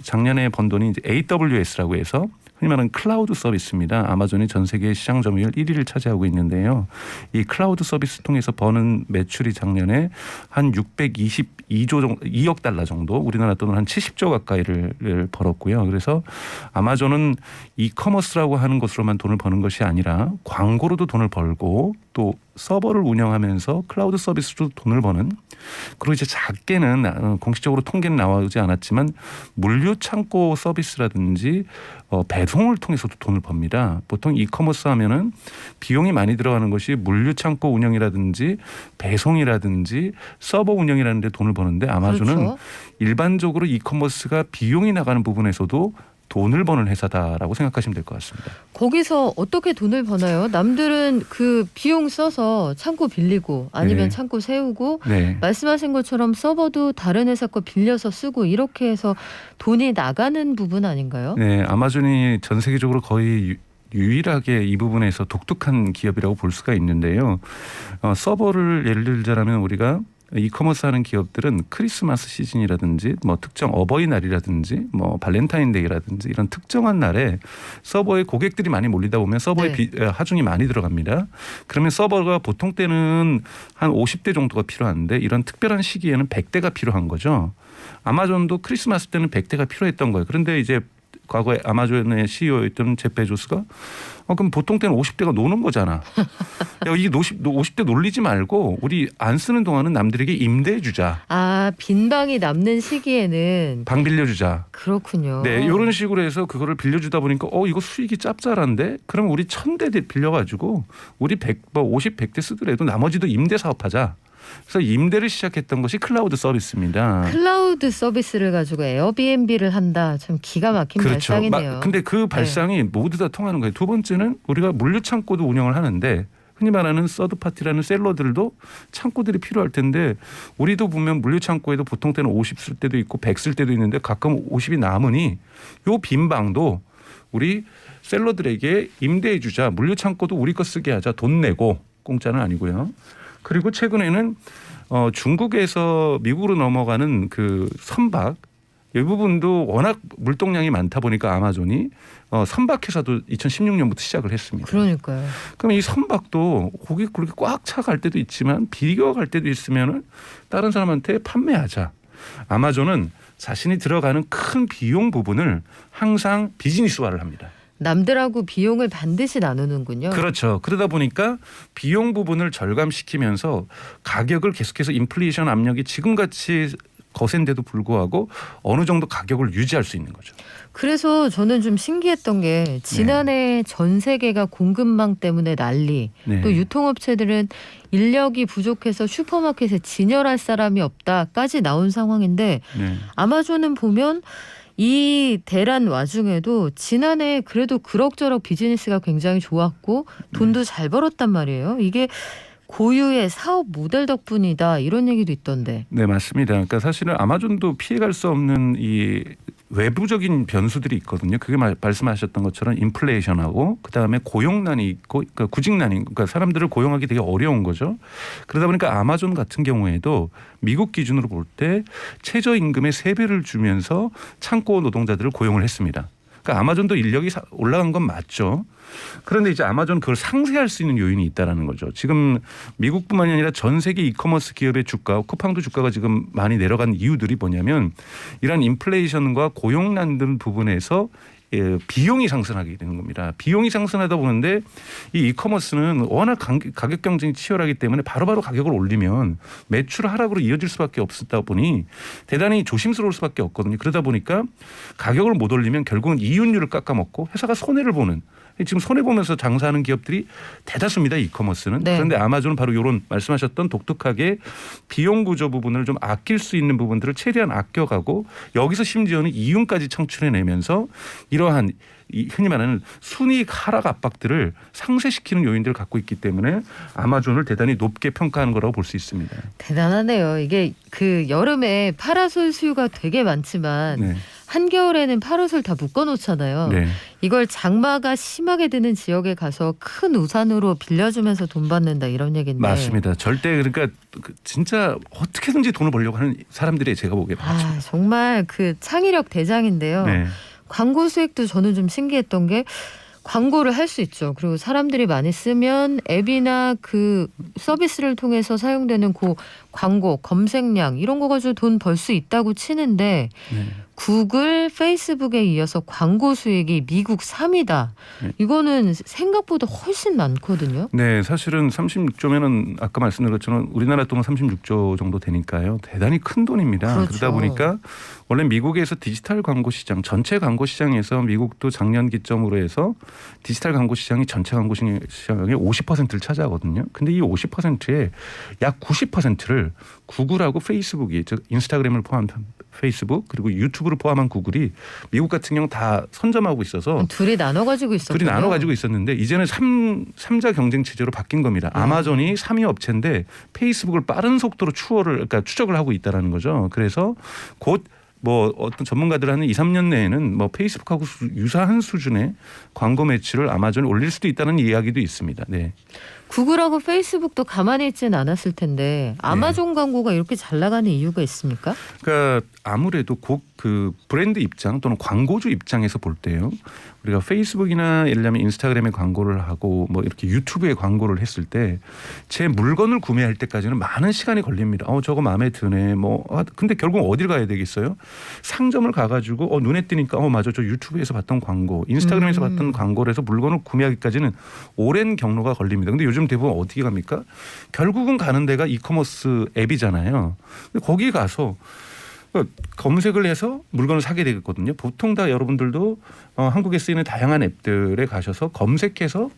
작년에 번 돈이 이제 AWS라고 해서 흔히 말하는 클라우드 서비스입니다. 아마존이 전 세계 시장 점유율 1위를 차지하고 있는데요. 이 클라우드 서비스 통해서 버는 매출이 작년에 한 2억 달러 정도, 우리나라 돈으로 한 70조 가까이를 벌었고요. 그래서 아마존은 이커머스라고 하는 것으로만 돈을 버는 것이 아니라 광고로도 돈을 벌고 또 서버를 운영하면서 클라우드 서비스로 돈을 버는, 그리고 이제 작게는 공식적으로 통계는 나오지 않았지만 물류 창고 서비스라든지 배송을 통해서도 돈을 법니다. 보통 이커머스 하면은 비용이 많이 들어가는 것이 물류 창고 운영이라든지 배송이라든지 서버 운영이라는 데 돈을 버는데 아마존은 그렇죠. 일반적으로 이커머스가 비용이 나가는 부분에서도 돈을 버는 회사다라고 생각하시면 될 것 같습니다. 거기서 어떻게 돈을 버나요? 남들은 그 비용 써서 창고 빌리고 아니면 네. 창고 세우고 네. 말씀하신 것처럼 서버도 다른 회사 거 빌려서 쓰고 이렇게 해서 돈이 나가는 부분 아닌가요? 네, 아마존이 전 세계적으로 거의 유일하게 이 부분에서 독특한 기업이라고 볼 수가 있는데요. 서버를 예를 들자면 우리가 이커머스 하는 기업들은 크리스마스 시즌이라든지 뭐 특정 어버이날이라든지 뭐 발렌타인데이라든지 이런 특정한 날에 서버에 고객들이 많이 몰리다 보면 서버에 하중이 많이 들어갑니다. 그러면 서버가 보통 때는 한 50대 정도가 필요한데 이런 특별한 시기에는 100대가 필요한 거죠. 아마존도 크리스마스 때는 100대가 필요했던 거예요. 그런데 이제 과거에 아마존의 CEO였던 제프 베조스가 그럼 보통 때는 50대가 노는 거잖아. 야, 이 50대 놀리지 말고 우리 안 쓰는 동안은 남들에게 임대해 주자. 아, 빈 방이 남는 시기에는 방 빌려주자. 그렇군요. 네, 이런 식으로 해서 그거를 빌려주다 보니까 이거 수익이 짭짤한데 그럼 우리 1000대 빌려가지고 우리 50, 100대 쓰더라도 나머지도 임대 사업하자. 그래서 임대를 시작했던 것이 클라우드 서비스입니다. 클라우드 서비스를 가지고 에어비앤비를 한다. 참 기가 막힌 그렇죠. 발상이네요. 근데 그 발상이 모두 다 통하는 거예요. 두 번째는 우리가 물류 창고도 운영을 하는데 흔히 말하는 서드 파티라는 셀러들도 창고들이 필요할 텐데 우리도 보면 물류 창고에도 보통 때는 50 쓸 때도 있고 100 쓸 때도 있는데 가끔 50이 남으니 요 빈 방도 우리 셀러들에게 임대해 주자. 물류 창고도 우리 거 쓰게 하자. 돈 내고 공짜는 아니고요. 그리고 최근에는 중국에서 미국으로 넘어가는 그 선박 이 부분도 워낙 물동량이 많다 보니까 아마존이 선박회사도 2016년부터 시작을 했습니다. 그러니까요. 그럼 이 선박도 고기 그렇게 꽉 차 갈 때도 있지만 비교갈 때도 있으면은 다른 사람한테 판매하자. 아마존은 자신이 들어가는 큰 비용 부분을 항상 비즈니스화를 합니다. 남들하고 비용을 반드시 나누는군요. 그렇죠. 그러다 보니까 비용 부분을 절감시키면서 가격을 계속해서 인플레이션 압력이 지금같이 거센데도 불구하고 어느 정도 가격을 유지할 수 있는 거죠. 그래서 저는 좀 신기했던 게 지난해 전 세계가 공급망 때문에 난리 네. 또 유통업체들은 인력이 부족해서 슈퍼마켓에 진열할 사람이 없다까지 나온 상황인데 네. 아마존은 보면 이 대란 와중에도 지난해 그래도 그럭저럭 비즈니스가 굉장히 좋았고 돈도 잘 벌었단 말이에요. 이게 고유의 사업 모델 덕분이다 이런 얘기도 있던데. 네, 맞습니다. 그러니까 사실은 아마존도 피해갈 수 없는 이 외부적인 변수들이 있거든요. 그게 말씀하셨던 것처럼 인플레이션하고 그다음에 고용난이 있고 그러니까 구직난이 그러니까 사람들을 고용하기 되게 어려운 거죠. 그러다 보니까 아마존 같은 경우에도 미국 기준으로 볼 때 최저임금의 3배를 주면서 창고 노동자들을 고용을 했습니다. 그러니까 아마존도 인력이 올라간 건 맞죠. 그런데 이제 아마존 그걸 상쇄할 수 있는 요인이 있다라는 거죠. 지금 미국뿐만이 아니라 전 세계 이커머스 기업의 주가, 쿠팡도 주가가 지금 많이 내려간 이유들이 뭐냐면 이런 인플레이션과 고용난 등 부분에서 비용이 상승하게 되는 겁니다. 비용이 상승하다 보는데 이 이커머스는 워낙 가격 경쟁이 치열하기 때문에 바로바로 가격을 올리면 매출 하락으로 이어질 수밖에 없었다 보니 대단히 조심스러울 수밖에 없거든요. 그러다 보니까 가격을 못 올리면 결국은 이윤율을 깎아먹고 회사가 손해를 보는 지금 손해보면서 장사하는 기업들이 대다수입니다. 이커머스는. 네. 그런데 아마존은 바로 이런 말씀하셨던 독특하게 비용 구조 부분을 좀 아낄 수 있는 부분들을 최대한 아껴가고 여기서 심지어는 이윤까지 창출해내면서 이러한 흔히 말하는 순이익 하락 압박들을 상쇄시키는 요인들을 갖고 있기 때문에 아마존을 대단히 높게 평가하는 거라고 볼 수 있습니다. 대단하네요. 이게 그 여름에 파라솔 수요가 되게 많지만 네. 한겨울에는 파라솔 다 묶어놓잖아요. 네. 이걸 장마가 심하게 드는 지역에 가서 큰 우산으로 빌려주면서 돈 받는다 이런 얘기인데. 맞습니다. 절대 그러니까 진짜 어떻게든지 돈을 벌려고 하는 사람들이 제가 보기에 많죠. 정말 그 창의력 대장인데요. 네. 광고 수익도 저는 좀 신기했던 게 광고를 할 수 있죠. 그리고 사람들이 많이 쓰면 앱이나 그 서비스를 통해서 사용되는 그 광고, 검색량 이런 거 가지고 돈 벌 수 있다고 치는데 네. 구글, 페이스북에 이어서 광고 수익이 미국 3위다. 네. 이거는 생각보다 훨씬 많거든요. 네, 사실은 36조면은 아까 말씀드린 것처럼 우리나라 돈은 36조 정도 되니까요. 대단히 큰 돈입니다. 그렇죠. 그러다 보니까 원래 미국에서 디지털 광고 시장, 전체 광고 시장에서 미국도 작년 기점으로 해서 디지털 광고 시장이 전체 광고 시장의 50%를 차지하거든요. 근데 이 50%의 약 90%를 구글하고 페이스북이 즉 인스타그램을 포함한 페이스북 그리고 유튜브 페이스북을 포함한 구글이 미국 같은 경우 다 선점하고 있어서 둘이 나눠 가지고 있었군요. 둘이 나눠 가지고 있었는데 이제는 3자 경쟁 체제로 바뀐 겁니다. 아마존이 3위 업체인데 페이스북을 빠른 속도로 그러니까 추적을 하고 있다라는 거죠. 그래서 곧 뭐 어떤 전문가들 하는 2, 3년 내에는 뭐 페이스북하고 유사한 수준의 광고 매출을 아마존이 올릴 수도 있다는 이야기도 있습니다. 네. 구글하고 페이스북도 가만히 있지는 않았을 텐데 아마존 광고가 이렇게 잘 나가는 이유가 있습니까? 그러니까 아무래도 그 브랜드 입장 또는 광고주 입장에서 볼 때요. 우리가 페이스북이나 예를 들면 인스타그램에 광고를 하고 뭐 이렇게 유튜브에 광고를 했을 때 제 물건을 구매할 때까지는 많은 시간이 걸립니다. 저거 마음에 드네. 근데 결국 어딜 가야 되겠어요? 상점을 가가지고 눈에 띄니까 맞아 저 유튜브에서 봤던 광고, 인스타그램에서 봤던 광고를 해서 물건을 구매하기까지는 오랜 경로가 걸립니다. 근데 요즘 대부분 어떻게 갑니까? 결국은 가는 데가 이커머스 앱이잖아요. 거기 가서 검색을 해서 물건을 사게 되거든요. 보통 다 여러분들도 한국에 쓰이는 다양한 앱들에 가셔서 검색해서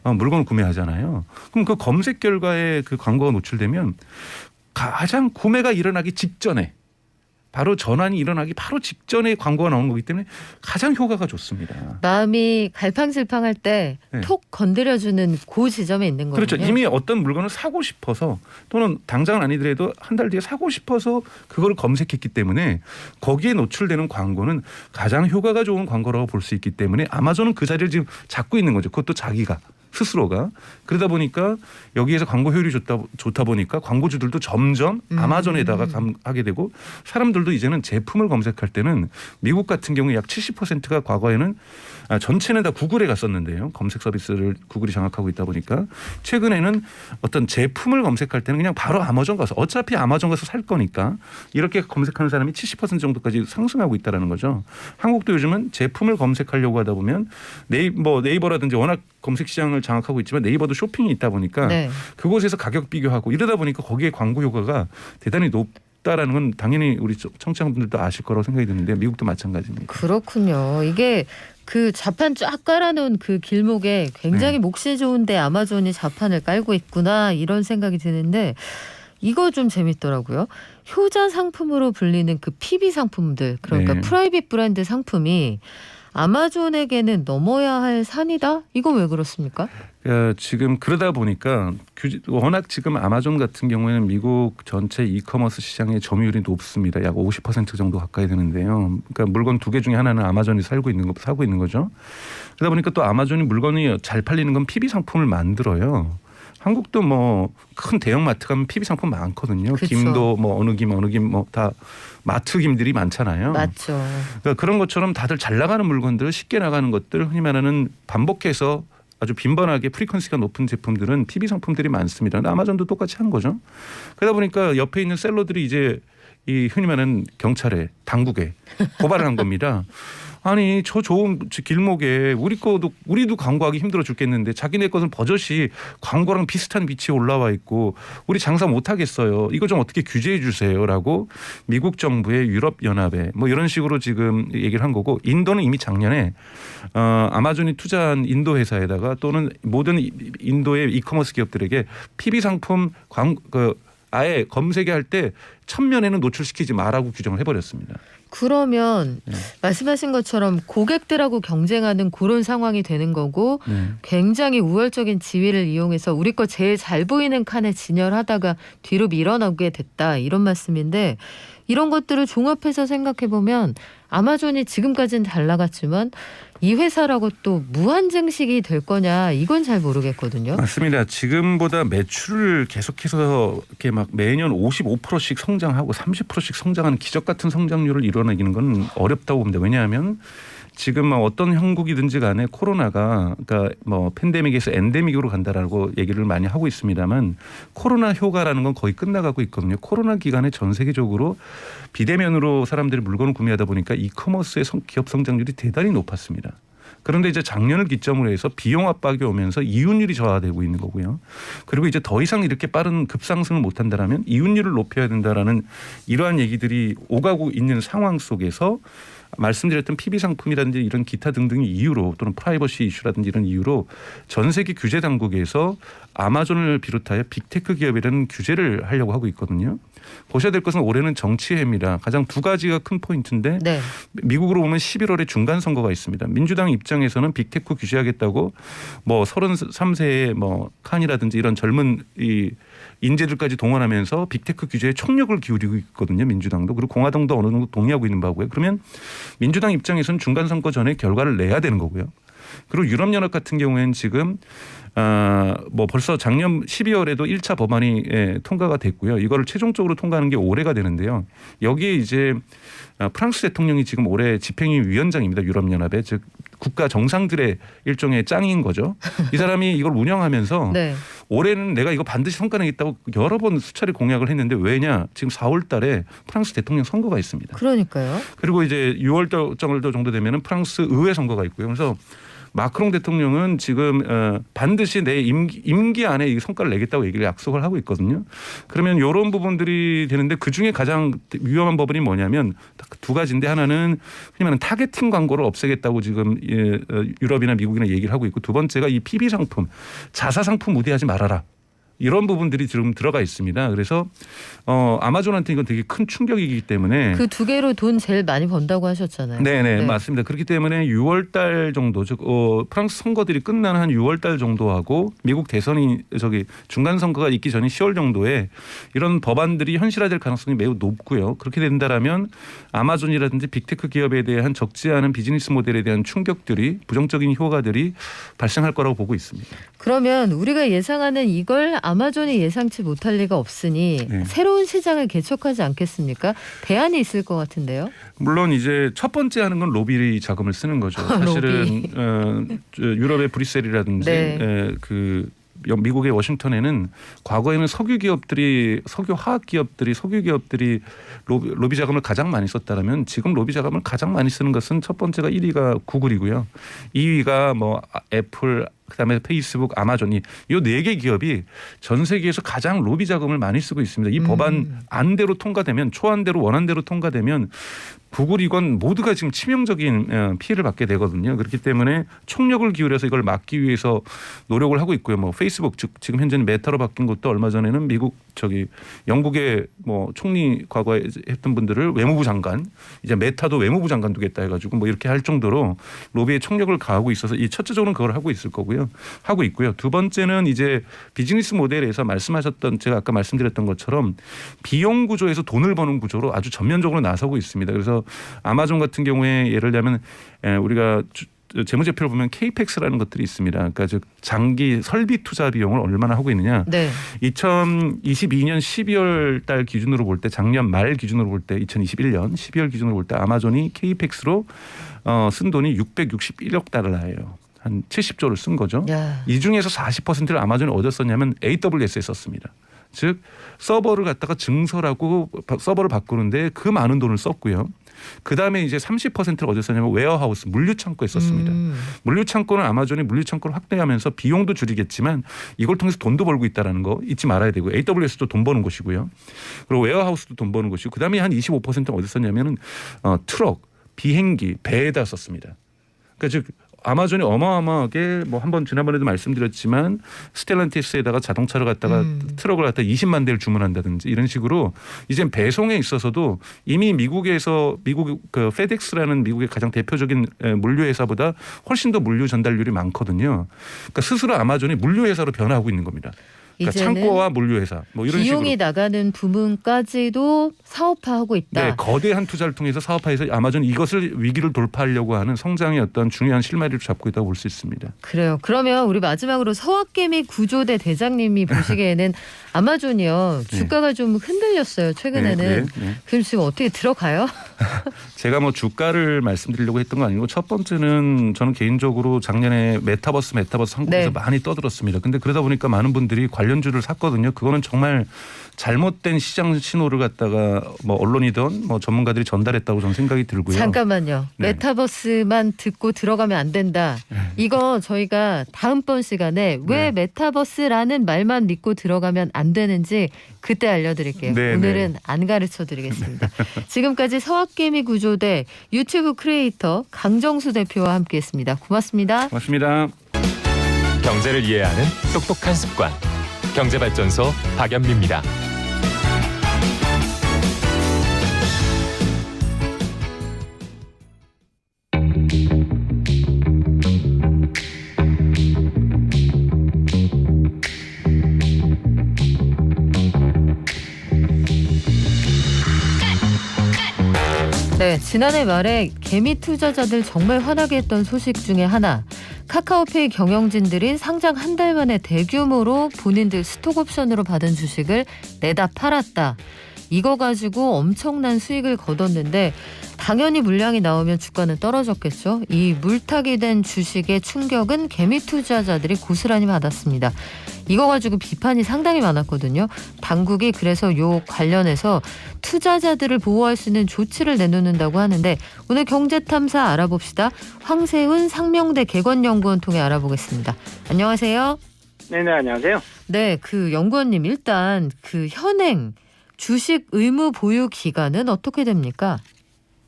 물건을 구매하잖아요. 그럼 그 검색 결과에 그 광고가 노출되면 가장 구매가 일어나기 직전에 바로 전환이 일어나기 바로 직전에 광고가 나오는 거기 때문에 가장 효과가 좋습니다. 마음이 갈팡질팡할 때 톡 건드려주는 그 지점에 있는 거예요. 그렇죠. 이미 어떤 물건을 사고 싶어서 또는 당장은 아니더라도 한 달 뒤에 사고 싶어서 그걸 검색했기 때문에 거기에 노출되는 광고는 가장 효과가 좋은 광고라고 볼 수 있기 때문에 아마존은 그 자리를 지금 잡고 있는 거죠. 그것도 자기가. 스스로가. 그러다 보니까 여기에서 광고 효율이 좋다 보니까 광고주들도 점점 아마존에다가 하게 되고 사람들도 이제는 제품을 검색할 때는 미국 같은 경우에 약 70%가 과거에는 전체는 다 구글에 갔었는데요. 검색 서비스를 구글이 장악하고 있다 보니까 최근에는 어떤 제품을 검색할 때는 그냥 바로 아마존 가서 어차피 아마존 가서 살 거니까 이렇게 검색하는 사람이 70% 정도까지 상승하고 있다는 거죠. 한국도 요즘은 제품을 검색하려고 하다 보면 네이버라든지 워낙 검색 시장을 장악하고 있지만 네이버도 쇼핑이 있다 보니까 그곳에서 가격 비교하고 이러다 보니까 거기에 광고 효과가 대단히 높다라는 건 당연히 우리 청취자분들도 아실 거라고 생각이 드는데 미국도 마찬가지입니다. 그렇군요. 이게 그 자판 쫙 깔아놓은 그 길목에 굉장히 몫이 좋은데 아마존이 자판을 깔고 있구나 이런 생각이 드는데 이거 좀 재밌더라고요. 효자 상품으로 불리는 그 PB 상품들 그러니까 프라이빗 브랜드 상품이 아마존에게는 넘어야 할 산이다? 이건 왜 그렇습니까? 지금 그러다 보니까 워낙 지금 아마존 같은 경우에는 미국 전체 이커머스 시장의 점유율이 높습니다. 약 50% 정도 가까이 되는데요. 그러니까 물건 2개 중에 하나는 아마존이 사고 있는 거죠. 그러다 보니까 또 아마존이 물건이 잘 팔리는 건 PB 상품을 만들어요. 한국도 뭐 큰 대형 마트 가면 PB 상품 많거든요. 그쵸. 김도 뭐 어느 김 다 마트 김들이 많잖아요. 맞죠. 그러니까 그런 것처럼 다들 잘 나가는 물건들 쉽게 나가는 것들 흔히 말하는 반복해서 아주 빈번하게 프리퀀시가 높은 제품들은 PB 상품들이 많습니다. 근데 아마존도 똑같이 한 거죠. 그러다 보니까 옆에 있는 셀러들이 이제 이 흔히 말하는 경찰에 당국에 고발을 한 겁니다. 아니 저 좋은 길목에 우리도 광고하기 힘들어 죽겠는데 자기네 것은 버젓이 광고랑 비슷한 위치에 올라와 있고 우리 장사 못 하겠어요. 이거 좀 어떻게 규제해 주세요라고 미국 정부의 유럽 연합에 뭐 이런 식으로 지금 얘기를 한 거고 인도는 이미 작년에 아마존이 투자한 인도 회사에다가 또는 모든 인도의 이커머스 기업들에게 PB 상품 아예 검색에 할 때 첫면에는 노출시키지 마라고 규정을 해버렸습니다. 그러면 말씀하신 것처럼 고객들하고 경쟁하는 그런 상황이 되는 거고 굉장히 우월적인 지위를 이용해서 우리 거 제일 잘 보이는 칸에 진열하다가 뒤로 밀어나오게 됐다 이런 말씀인데 이런 것들을 종합해서 생각해보면 아마존이 지금까지는 잘 나갔지만 이 회사라고 또 무한 증식이 될 거냐 이건 잘 모르겠거든요. 맞습니다. 지금보다 매출을 계속해서 이렇게 막 매년 55%씩 성장하고 30%씩 성장하는 기적 같은 성장률을 이뤄내기는 건 어렵다고 봅니다. 왜냐하면 지금 어떤 형국이든지 간에 코로나가 그러니까 뭐 팬데믹에서 엔데믹으로 간다라고 얘기를 많이 하고 있습니다만 코로나 효과라는 건 거의 끝나가고 있거든요. 코로나 기간에 전 세계적으로 비대면으로 사람들이 물건을 구매하다 보니까 이커머스의 기업 성장률이 대단히 높았습니다. 그런데 이제 작년을 기점으로 해서 비용 압박이 오면서 이윤율이 저하되고 있는 거고요. 그리고 이제 더 이상 이렇게 빠른 급상승을 못한다라면 이윤율을 높여야 된다라는 이러한 얘기들이 오가고 있는 상황 속에서 말씀드렸던 PB 상품이라든지 이런 기타 등등의 이유로 또는 프라이버시 이슈라든지 이런 이유로 전 세계 규제 당국에서 아마존을 비롯하여 빅테크 기업이라는 규제를 하려고 하고 있거든요. 보셔야 될 것은 올해는 정치해입니다. 가장 두 가지가 큰 포인트인데 네. 미국으로 보면 11월에 중간 선거가 있습니다. 민주당 입장에서는 빅테크 규제하겠다고 뭐 33세의 뭐 칸이라든지 이런 젊은 이 인재들까지 동원하면서 빅테크 규제에 총력을 기울이고 있거든요. 민주당도. 그리고 공화당도 어느 정도 동의하고 있는 바고요. 그러면 민주당 입장에서는 중간 선거 전에 결과를 내야 되는 거고요. 그리고 유럽연합 같은 경우에는 지금 뭐 벌써 작년 12월에도 1차 법안이 통과가 됐고요. 이거를 최종적으로 통과하는 게 올해가 되는데요. 여기에 이제 프랑스 대통령이 지금 올해 집행위 위원장입니다. 유럽연합의 즉 국가 정상들의 일종의 짱인 거죠. 이 사람이 이걸 운영하면서 네. 올해는 내가 이거 반드시 성과내겠다고 여러 번 수차례 공약을 했는데 왜냐? 지금 4월 달에 프랑스 대통령 선거가 있습니다. 그러니까요. 그리고 이제 6월 정도 되면은 프랑스 의회 선거가 있고요. 그래서 마크롱 대통령은 지금 반드시 내 임기 안에 이 성과를 내겠다고 얘기를 약속을 하고 있거든요. 그러면 이런 부분들이 되는데 그중에 가장 위험한 부분이 뭐냐면 두 가지인데 하나는 흔히 말하는 타겟팅 광고를 없애겠다고 지금 유럽이나 미국이나 얘기를 하고 있고 두 번째가 이 PB 상품, 자사 상품 우대하지 말아라. 이런 부분들이 지금 들어가 있습니다. 그래서 아마존한테 이건 되게 큰 충격이기 때문에 그 두 개로 돈 제일 많이 번다고 하셨잖아요. 네네 맞습니다. 그렇기 때문에 6월달 정도 즉 프랑스 선거들이 끝나는 한 6월달 정도하고 미국 대선이 중간 선거가 있기 전인 10월 정도에 이런 법안들이 현실화될 가능성이 매우 높고요. 그렇게 된다라면 아마존이라든지 빅테크 기업에 대한 적지 않은 비즈니스 모델에 대한 충격들이 부정적인 효과들이 발생할 거라고 보고 있습니다. 그러면 우리가 예상하는 이걸 아마존이 예상치 못할 리가 없으니 네. 새로운 시장을 개척하지 않겠습니까? 대안이 있을 것 같은데요. 물론 이제 첫 번째 하는 건 로비 자금을 쓰는 거죠. 사실은 유럽의 브뤼셀이라든지 네. 미국의 워싱턴에는 과거에는 석유 화학 기업들이 로비 자금을 가장 많이 썼다라면 지금 로비 자금을 가장 많이 쓰는 것은 첫 번째가 1위가 구글이고요. 2위가 뭐 애플, 그다음에 페이스북, 아마존이 이 4개 기업이 전 세계에서 가장 로비 자금을 많이 쓰고 있습니다. 이 법안 안대로 통과되면 초안대로 원안대로 통과되면 구글이건 모두가 지금 치명적인 피해를 받게 되거든요. 그렇기 때문에 총력을 기울여서 이걸 막기 위해서 노력을 하고 있고요. 뭐 페이스북 즉 지금 현재는 메타로 바뀐 것도 얼마 전에는 영국의 뭐 총리 과거에 했던 분들을 외무부 장관 이제 메타도 외무부 장관 두겠다 해가지고 뭐 이렇게 할 정도로 로비의 총력을 가하고 있어서 이 첫째적으로는 그걸 하고 있을 거고요. 하고 있고요. 두 번째는 이제 비즈니스 모델에서 제가 아까 말씀드렸던 것처럼 비용 구조에서 돈을 버는 구조로 아주 전면적으로 나서고 있습니다. 그래서 아마존 같은 경우에 예를 들면 우리가 재무제표를 보면 KPEX라는 것들이 있습니다. 그러니까 즉 장기 설비 투자 비용을 얼마나 하고 있느냐. 네. 2022년 12월 달 기준으로 볼 때 작년 말 기준으로 볼 때 2021년 12월 기준으로 볼 때 아마존이 KPEX로 쓴 돈이 661억 달러예요. 한 70조를 쓴 거죠. 야. 이 중에서 40%를 아마존이 어디서 썼냐면 AWS에 썼습니다. 즉 서버를 갖다가 증설하고 서버를 바꾸는데 그 많은 돈을 썼고요. 그다음에 이제 30%를 어디서 썼냐면 웨어하우스 물류창고에 썼습니다. 물류창고는 아마존이 물류창고를 확대하면서 비용도 줄이겠지만 이걸 통해서 돈도 벌고 있다는 거 잊지 말아야 되고 AWS도 돈 버는 곳이고요. 그리고 웨어하우스도 돈 버는 곳이고 그다음에 한 25%는 어디서 썼냐면 트럭, 비행기, 배에다 썼습니다. 그러니까 즉 아마존이 어마어마하게 뭐 한번 지난번에도 말씀드렸지만 스텔란티스에다가 자동차를 갖다가 트럭을 갖다가 20만 대를 주문한다든지 이런 식으로 이제 배송에 있어서도 이미 미국 페덱스라는 미국의 가장 대표적인 물류 회사보다 훨씬 더 물류 전달률이 많거든요. 그러니까 스스로 아마존이 물류 회사로 변화하고 있는 겁니다. 그러니까 창고와 물류회사 뭐 이런 비용이 식으로. 나가는 부문까지도 사업화하고 있다. 네, 거대한 투자를 통해서 사업화해서 아마존 이것을 위기를 돌파하려고 하는 성장의 어떤 중요한 실마리를 잡고 있다고 볼 수 있습니다. 그래요. 그러면 우리 마지막으로 서학개미 구조대 대장님이 보시기에는 아마존이요. 주가가 좀 흔들렸어요. 최근에는. 네. 그럼 지금 어떻게 들어가요? 제가 뭐 주가를 말씀드리려고 했던 건 아니고 첫 번째는 저는 개인적으로 작년에 메타버스 한국에서 많이 떠들었습니다. 근데 그러다 보니까 많은 분들이 관련주를 샀거든요. 그거는 정말 잘못된 시장 신호를 갖다가 뭐 언론이든 뭐 전문가들이 전달했다고 저는 생각이 들고요. 잠깐만요. 네. 메타버스만 듣고 들어가면 안 된다. 이거 저희가 다음번 시간에 왜 메타버스라는 말만 믿고 들어가면 안 되는지 그때 알려드릴게요. 네, 오늘은 안 가르쳐드리겠습니다. 지금까지 서학개미 구조대 유튜브 크리에이터 강정수 대표와 함께했습니다. 고맙습니다. 고맙습니다. 경제를 이해하는 똑똑한 습관. 경제발전소 박연미입니다. 네, 지난해 말에 개미 투자자들 정말 화나게 했던 소식 중에 하나. 카카오페이 경영진들이 상장 한 달 만에 대규모로 본인들 스톡옵션으로 받은 주식을 내다 팔았다. 이거 가지고 엄청난 수익을 거뒀는데 당연히 물량이 나오면 주가는 떨어졌겠죠. 이 물타기 된 주식의 충격은 개미 투자자들이 고스란히 받았습니다. 이거 가지고 비판이 상당히 많았거든요. 당국이 그래서 요 관련해서 투자자들을 보호할 수 있는 조치를 내놓는다고 하는데 오늘 경제탐사 알아봅시다. 황세훈 상명대 개건연구원 통해 알아보겠습니다. 안녕하세요. 네네, 안녕하세요. 네, 그 연구원님 일단 그 현행 주식 의무 보유 기간은 어떻게 됩니까?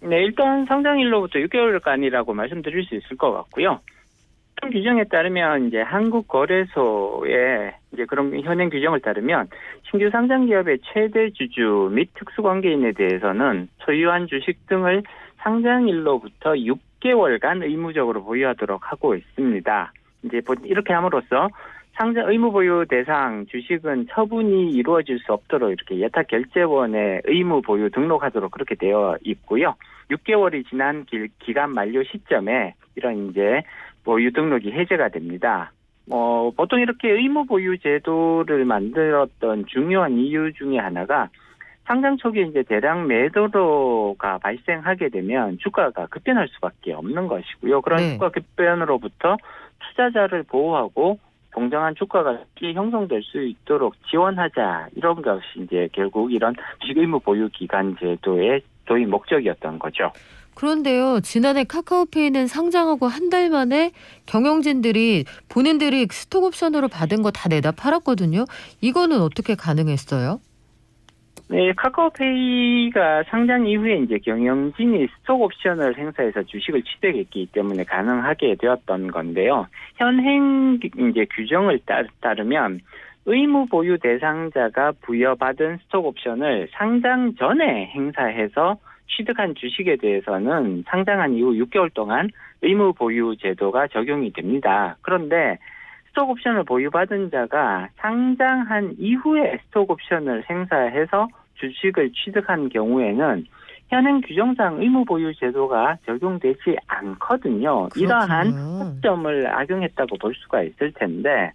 네, 일단 상장일로부터 6개월간이라고 말씀드릴 수 있을 것 같고요. 규정에 따르면 이제 한국거래소의 이제 그런 현행 규정을 따르면 신규 상장 기업의 최대 주주 및 특수관계인에 대해서는 소유한 주식 등을 상장일로부터 6개월간 의무적으로 보유하도록 하고 있습니다. 이제 이렇게 함으로써 상장 의무 보유 대상 주식은 처분이 이루어질 수 없도록 이렇게 예탁 결제원에 의무 보유 등록하도록 그렇게 되어 있고요. 6개월이 지난 기간 만료 시점에 이런 이제 보유 등록이 해제가 됩니다. 보통 이렇게 의무 보유 제도를 만들었던 중요한 이유 중에 하나가 상장 초기에 이제 대량 매도가 발생하게 되면 주가가 급변할 수밖에 없는 것이고요. 그런 주가 급변으로부터 투자자를 보호하고 공정한 주가가 형성될 수 있도록 지원하자, 이런 것이 이제 결국 이런 주식 의무 보유 기간 제도의 도입 목적이었던 거죠. 그런데요, 지난해 카카오페이는 상장하고 한 달 만에 경영진들이 본인들이 스톡옵션으로 받은 거 다 내다 팔았거든요. 이거는 어떻게 가능했어요? 네, 카카오페이가 상장 이후에 이제 경영진이 스톡옵션을 행사해서 주식을 취득했기 때문에 가능하게 되었던 건데요. 현행 이제 규정을 따르면 의무 보유 대상자가 부여받은 스톡옵션을 상장 전에 행사해서 취득한 주식에 대해서는 상장한 이후 6개월 동안 의무 보유 제도가 적용이 됩니다. 그런데 스톡옵션을 보유받은 자가 상장한 이후에 스톡옵션을 행사해서 주식을 취득한 경우에는 현행 규정상 의무 보유 제도가 적용되지 않거든요. 그렇군요. 이러한 특점을 악용했다고 볼 수가 있을 텐데,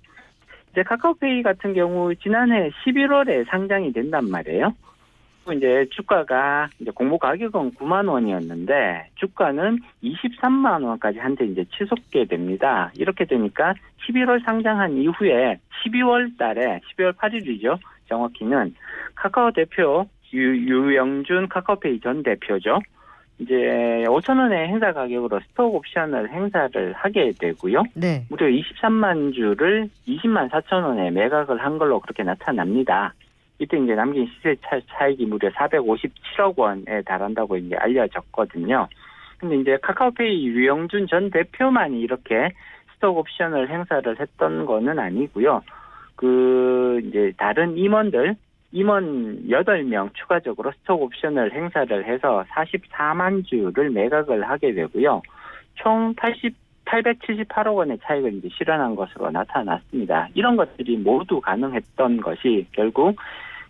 이제 카카오페이 같은 경우 지난해 11월에 상장이 된단 말이에요. 이제 주가가 이제 공모 가격은 9만 원이었는데 주가는 23만 원까지 한때 이제 치솟게 됩니다. 이렇게 되니까 11월 상장한 이후에 12월 달에 12월 8일이죠. 정확히는 카카오 대표 유영준 카카오페이 전 대표죠. 이제 5천 원의 행사 가격으로 스톡 옵션을 행사를 하게 되고요. 네. 무려 23만 주를 20만 4천 원에 매각을 한 걸로 그렇게 나타납니다. 이때 이제 남긴 시세 차익이 무려 457억 원에 달한다고 이제 알려졌거든요. 근데 이제 카카오페이 유영준 전 대표만이 이렇게 스톡 옵션을 행사를 했던 거는 아니고요. 이제 다른 임원 8명 추가적으로 스톡 옵션을 행사를 해서 44만 주를 매각을 하게 되고요. 총 878억 원의 차익을 이제 실현한 것으로 나타났습니다. 이런 것들이 모두 가능했던 것이 결국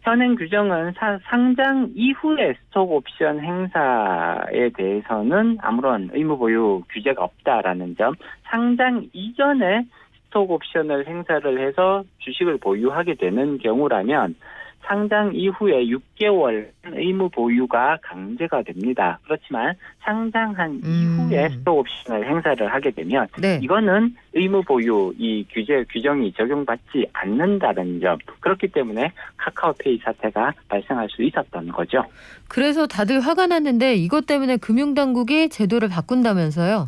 현행 규정은 상장 이후의 스톡 옵션 행사에 대해서는 아무런 의무 보유 규제가 없다라는 점, 상장 이전에 스톡 옵션을 행사를 해서 주식을 보유하게 되는 경우라면 상장 이후에 6개월 의무 보유가 강제가 됩니다. 그렇지만 상장한 이후에 스톡 옵션을 행사를 하게 되면 이거는 의무 보유 이 규정이 적용받지 않는다는 점, 그렇기 때문에 카카오페이 사태가 발생할 수 있었던 거죠. 그래서 다들 화가 났는데 이것 때문에 금융당국이 제도를 바꾼다면서요?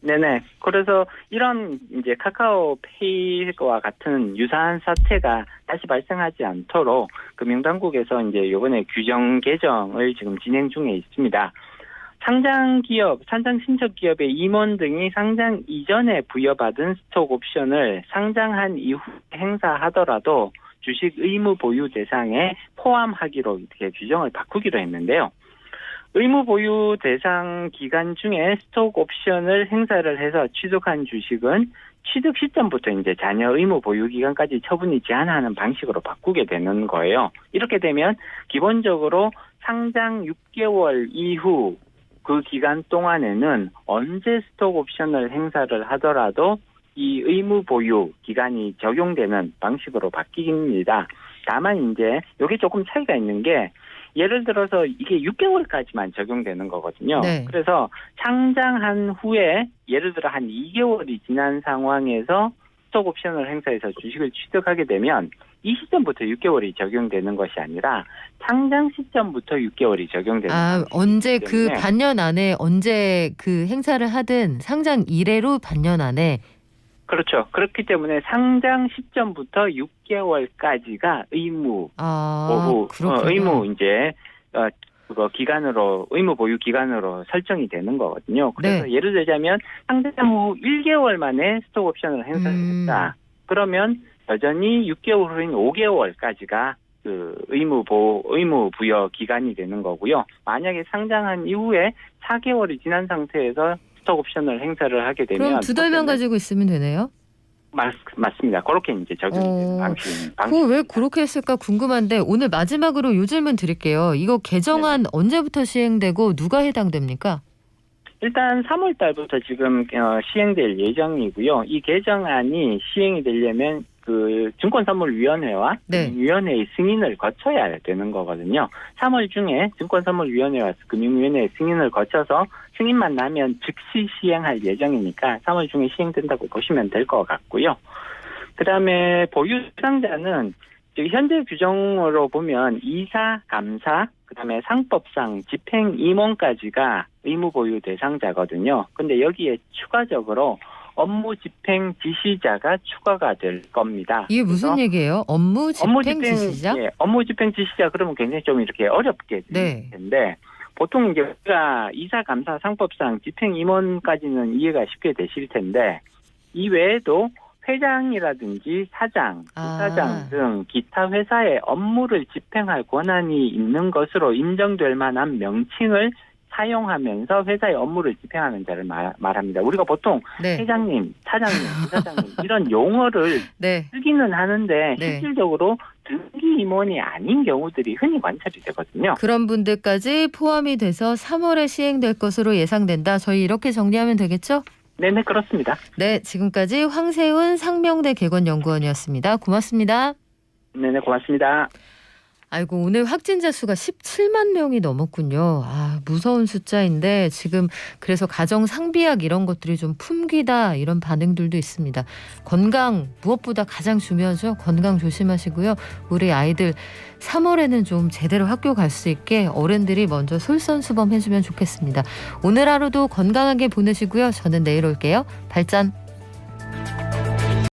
네네. 그래서 이런 이제 카카오페이와 같은 유사한 사태가 다시 발생하지 않도록 금융당국에서 이제 이번에 규정 개정을 지금 진행 중에 있습니다. 상장 기업, 상장 신청 기업의 임원 등이 상장 이전에 부여받은 스톡 옵션을 상장한 이후 행사하더라도 주식 의무 보유 대상에 포함하기로 이렇게 규정을 바꾸기로 했는데요. 의무 보유 대상 기간 중에 스톡 옵션을 행사를 해서 취득한 주식은 취득 시점부터 이제 자녀 의무 보유 기간까지 처분이 제한하는 방식으로 바꾸게 되는 거예요. 이렇게 되면 기본적으로 상장 6개월 이후 그 기간 동안에는 언제 스톡 옵션을 행사를 하더라도 이 의무 보유 기간이 적용되는 방식으로 바뀝니다. 다만 이제 이게 조금 차이가 있는 게 예를 들어서 이게 6개월까지만 적용되는 거거든요. 네. 그래서 상장한 후에 예를 들어 한 2개월이 지난 상황에서 스톡 옵션을 행사해서 주식을 취득하게 되면 이 시점부터 6개월이 적용되는 것이 아니라 상장 시점부터 6개월이 적용되는 언제 그 때문에 반년 안에 언제 그 행사를 하든 상장 이래로 반년 안에 그렇죠. 그렇기 때문에 상장 시점부터 6개월까지가 의무 그렇군요. 의무 이제 그거 기간으로 의무 보유 기간으로 설정이 되는 거거든요. 그래서 네. 예를 들자면 상장 후 1개월 만에 스톡 옵션을 행사했다. 그러면 여전히 6개월 후인 5개월까지가 그 의무 부여 기간이 되는 거고요. 만약에 상장한 이후에 4개월이 지난 상태에서 스톡 옵션을 행사를 하게 되면 그럼 2달만 가지고 있으면 되네요? 맞습니다. 그렇게 이제 적용되는 방식. 그거 왜 그렇게 했을까 궁금한데 오늘 마지막으로 요 질문 드릴게요. 이거 개정안 언제부터 시행되고 누가 해당됩니까? 일단 3월 달부터 지금 시행될 예정이고요. 이 개정안이 시행이 되려면 그 증권선물위원회와 네. 위원회의 승인을 거쳐야 되는 거거든요. 3월 중에 증권선물위원회와 금융위원회의 승인을 거쳐서 승인만 나면 즉시 시행할 예정이니까 3월 중에 시행된다고 보시면 될 것 같고요. 그다음에 보유 대상자는 현재 규정으로 보면 이사, 감사, 그다음에 상법상 집행 임원까지가 의무 보유 대상자거든요. 근데 여기에 추가적으로 업무 집행 지시자가 추가가 될 겁니다. 이게 무슨 얘기예요? 업무 집행 지시자? 예, 업무 집행 지시자 그러면 굉장히 좀 이렇게 어렵게 될 텐데 보통 이제 우리가 이사, 감사, 상법상 집행 임원까지는 이해가 쉽게 되실 텐데 이 외에도 회장이라든지 사장, 부사장 등 기타 회사의 업무를 집행할 권한이 있는 것으로 인정될 만한 명칭을 사용하면서 회사의 업무를 집행하는 자를 말합니다. 우리가 보통 회장님, 사장님, 부사장님 이런 용어를 쓰기는 하는데 실질적으로 등기 임원이 아닌 경우들이 흔히 관찰이 되거든요. 그런 분들까지 포함이 돼서 3월에 시행될 것으로 예상된다. 저희 이렇게 정리하면 되겠죠? 네네, 그렇습니다. 네, 지금까지 황세훈 상명대 개건연구원이었습니다. 고맙습니다. 네네, 고맙습니다. 아이고, 오늘 확진자 수가 17만 명이 넘었군요. 무서운 숫자인데 지금 그래서 가정 상비약 이런 것들이 좀 품귀다 이런 반응들도 있습니다. 건강 무엇보다 가장 중요하죠. 건강 조심하시고요. 우리 아이들 3월에는 좀 제대로 학교 갈 수 있게 어른들이 먼저 솔선수범 해주면 좋겠습니다. 오늘 하루도 건강하게 보내시고요. 저는 내일 올게요. 발전.